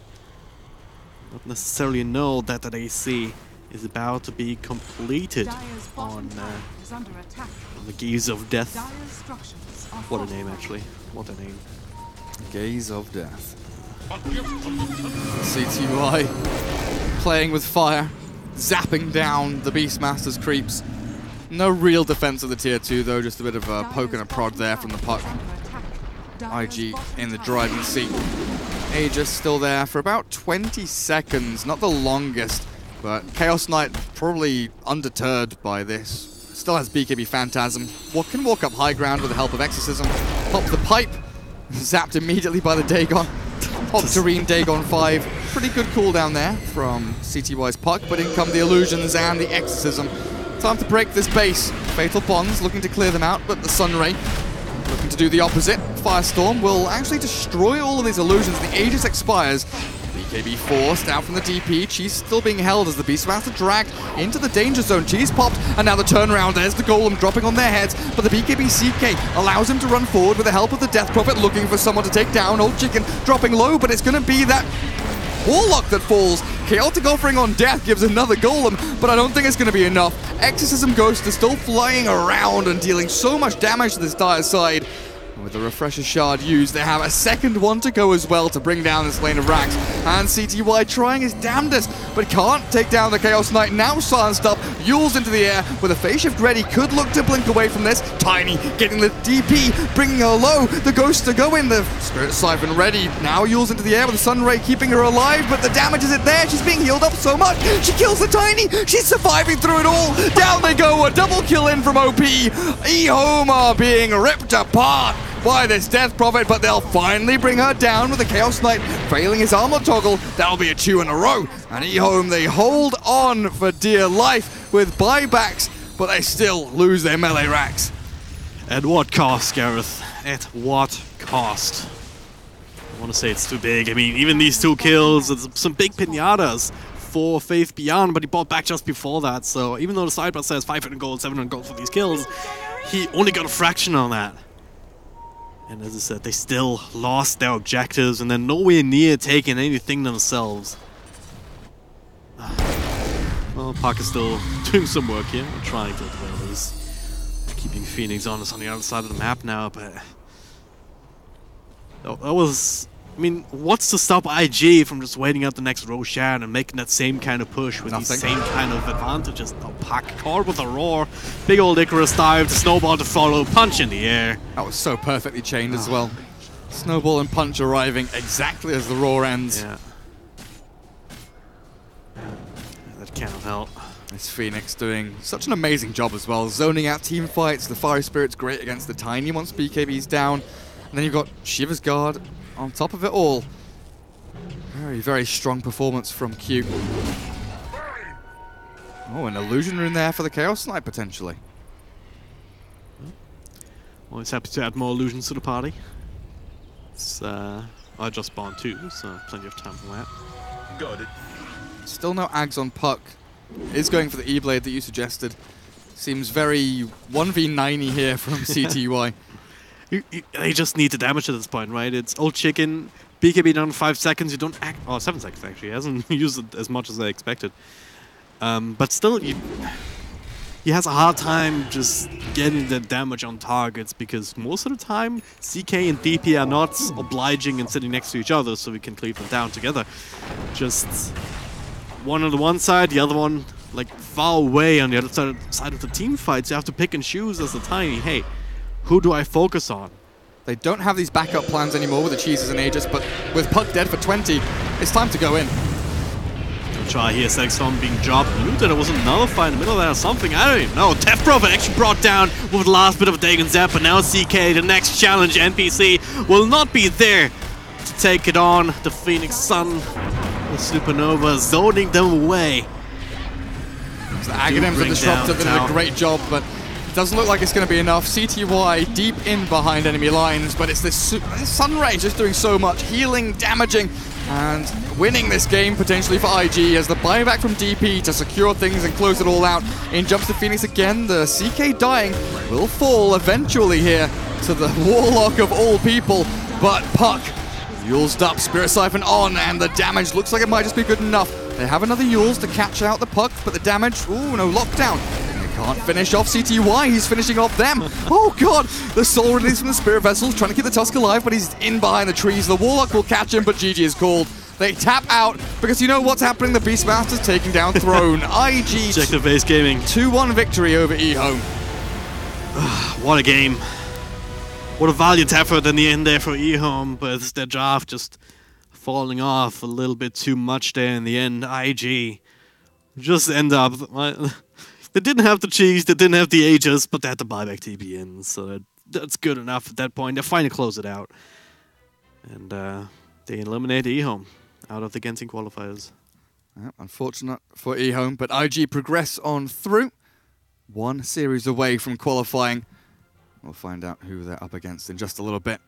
Not necessarily know that that AC is about to be completed on the Gaze of Death. What a name, actually. What a name. Gaze of Death. CTY playing with fire, zapping down the Beastmaster's creeps. No real defense of the tier 2 though, just a bit of a poke and a prod there from the puck. IG in the driving seat. Aegis still there for about 20 seconds, not the longest, but Chaos Knight probably undeterred by this. Still has BKB Phantasm. What can walk up high ground with the help of Exorcism. Pop the pipe, zapped immediately by the Dagon. Octarine Dagon 5. Pretty good cooldown there from CTY's puck, but in come the illusions and the Exorcism. Time to break this base. Fatal Bonds looking to clear them out, but the Sunray looking to do the opposite. Firestorm will actually destroy all of these illusions. The Aegis expires. BKB forced out from the DP. Cheese still being held as the Beastmaster dragged into the danger zone. Cheese popped, and now the turnaround. There's the Golem dropping on their heads, but the BKB CK allows him to run forward with the help of the Death Prophet, looking for someone to take down. Old Chicken dropping low, but it's going to be that Warlock that falls. Chaotic Offering on Death gives another Golem, but I don't think it's going to be enough. Exorcism Ghost is still flying around and dealing so much damage to this dire side. With the Refresher Shard used, they have a second one to go as well to bring down this lane of Rax. And CTY trying his damnedest, but can't take down the Chaos Knight. Now silenced up, Yule's into the air with a phase shift ready. Could look to blink away from this. Tiny getting the DP, bringing her low. The Ghost to go in, the Spirit Siphon ready. Now Yule's into the air with the Sunray keeping her alive, but the damage isn't there. She's being healed up so much. She kills the Tiny. She's surviving through it all. Down they go, a double kill in from OP. EHOME are being ripped apart by this Death Prophet, but they'll finally bring her down with the Chaos Knight failing his armor toggle. That'll be a 2 in a row. And EHOME, they hold on for dear life with buybacks, but they still lose their melee racks. At what cost, Gareth? At what cost? I want to say it's too big. I mean, even these 2 kills, it's some big pinatas for Faith Beyond, but he bought back just before that. So even though the sidebar says 500 gold, 700 gold for these kills, he only got a fraction on that. And as I said, they still lost their objectives and they're nowhere near taking anything themselves. Well, Park is still doing some work here. We're trying to at least keeping Phoenix honest on the other side of the map now, but that was... I mean, what's to stop IG from just waiting out the next Ro8 and making that same kind of push with these same kind of advantages? No, Puck caught with a roar, big old Icarus dive, the snowball to follow, punch in the air. That was so perfectly chained as well. Snowball and punch arriving exactly as the roar ends. Yeah. That cannot help. This Phoenix doing such an amazing job as well, zoning out team fights. The Fire Spirit's great against the Tiny once BKB's down. And then you've got Shiva's Guard on top of it all. Very, very strong performance from Q. Oh, an illusion rune there for the Chaos Knight, potentially. Always happy to add more illusions to the party. It's, I just spawned 2, so plenty of time for that. Got it. Still no Ags on Puck. Is going for the E-Blade that you suggested. Seems very 1v9-y here from CTY. They just need the damage at this point, right? It's Old Chicken, BKB down 5 seconds, you don't act... Oh, 7 seconds actually, he hasn't used it as much as I expected. But still, he has a hard time just getting the damage on targets because most of the time, CK and DP are not obliging and sitting next to each other so we can cleave them down together. Just one on the one side, the other one like far away on the other side of the team fights. You have to pick and choose as a Tiny. Hey, who do I focus on? They don't have these backup plans anymore with the Cheeses and Aegis, but with Puck dead for 20, it's time to go in. Good try here, Sexton being dropped. Knew that there was another fight in the middle there or something. I don't even know. Tefbrov actually brought down with the last bit of a Dagon Zap, but now CK, the next challenge NPC, will not be there to take it on. The Phoenix Sun with Supernova zoning them away. So the Aghanims and Disruptor did a great job, but doesn't look like it's going to be enough. CTY deep in behind enemy lines, but it's this Sunray just doing so much, healing, damaging, and winning this game potentially for IG as the buyback from DP to secure things and close it all out. In jumps the Phoenix again. The CK dying will fall eventually here to the Warlock of all people, but Puck Yule's up, Spirit Siphon on, and the damage looks like it might just be good enough. They have another Yules to catch out the Puck, but the damage, ooh, no, lockdown. Can't finish off CTY, he's finishing off them. Oh god, the soul release from the Spirit Vessel, trying to keep the Tusk alive, but he's in behind the trees. The Warlock will catch him, but GG is called. They tap out, because you know what's happening? The Beastmaster's taking down Throne. IG, Objective Based Gaming. 2-1 victory over EHOME. What a game. What a valiant effort in the end there for EHOME, but their draft just falling off a little bit too much there in the end. IG just end up... They didn't have the cheese, they didn't have the Aegis, but they had the buyback TP in, so that's good enough at that point. They finally close it out. And they eliminate EHOME out of the Genting qualifiers. Unfortunate for EHOME, but IG progress on through. One series away from qualifying. We'll find out who they're up against in just a little bit.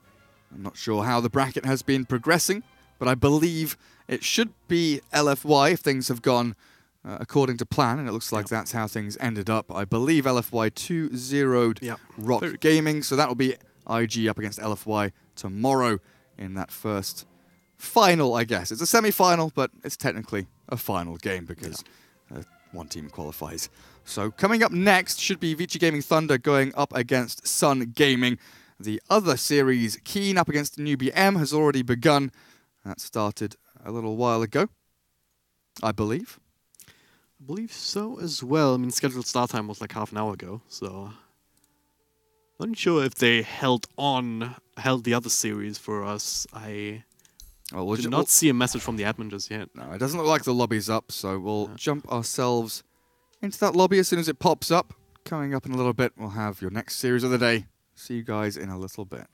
I'm not sure how the bracket has been progressing, but I believe it should be LFY if things have gone according to plan, and it looks like that's how things ended up. I believe LFY 2-0'd Rock Gaming, so that will be IG up against LFY tomorrow in that first final, I guess. It's a semi-final, but it's technically a final game because one team qualifies. So coming up next should be VG Gaming Thunder going up against Sun Gaming. The other series, Keen up against Newbie M, has already begun. That started a little while ago, I believe. I believe so as well. I mean, scheduled start time was like half an hour ago, so not sure if they held the other series for us. I did not see a message from the admin just yet. No, it doesn't look like the lobby's up, so we'll jump ourselves into that lobby as soon as it pops up. Coming up in a little bit, we'll have your next series of the day. See you guys in a little bit.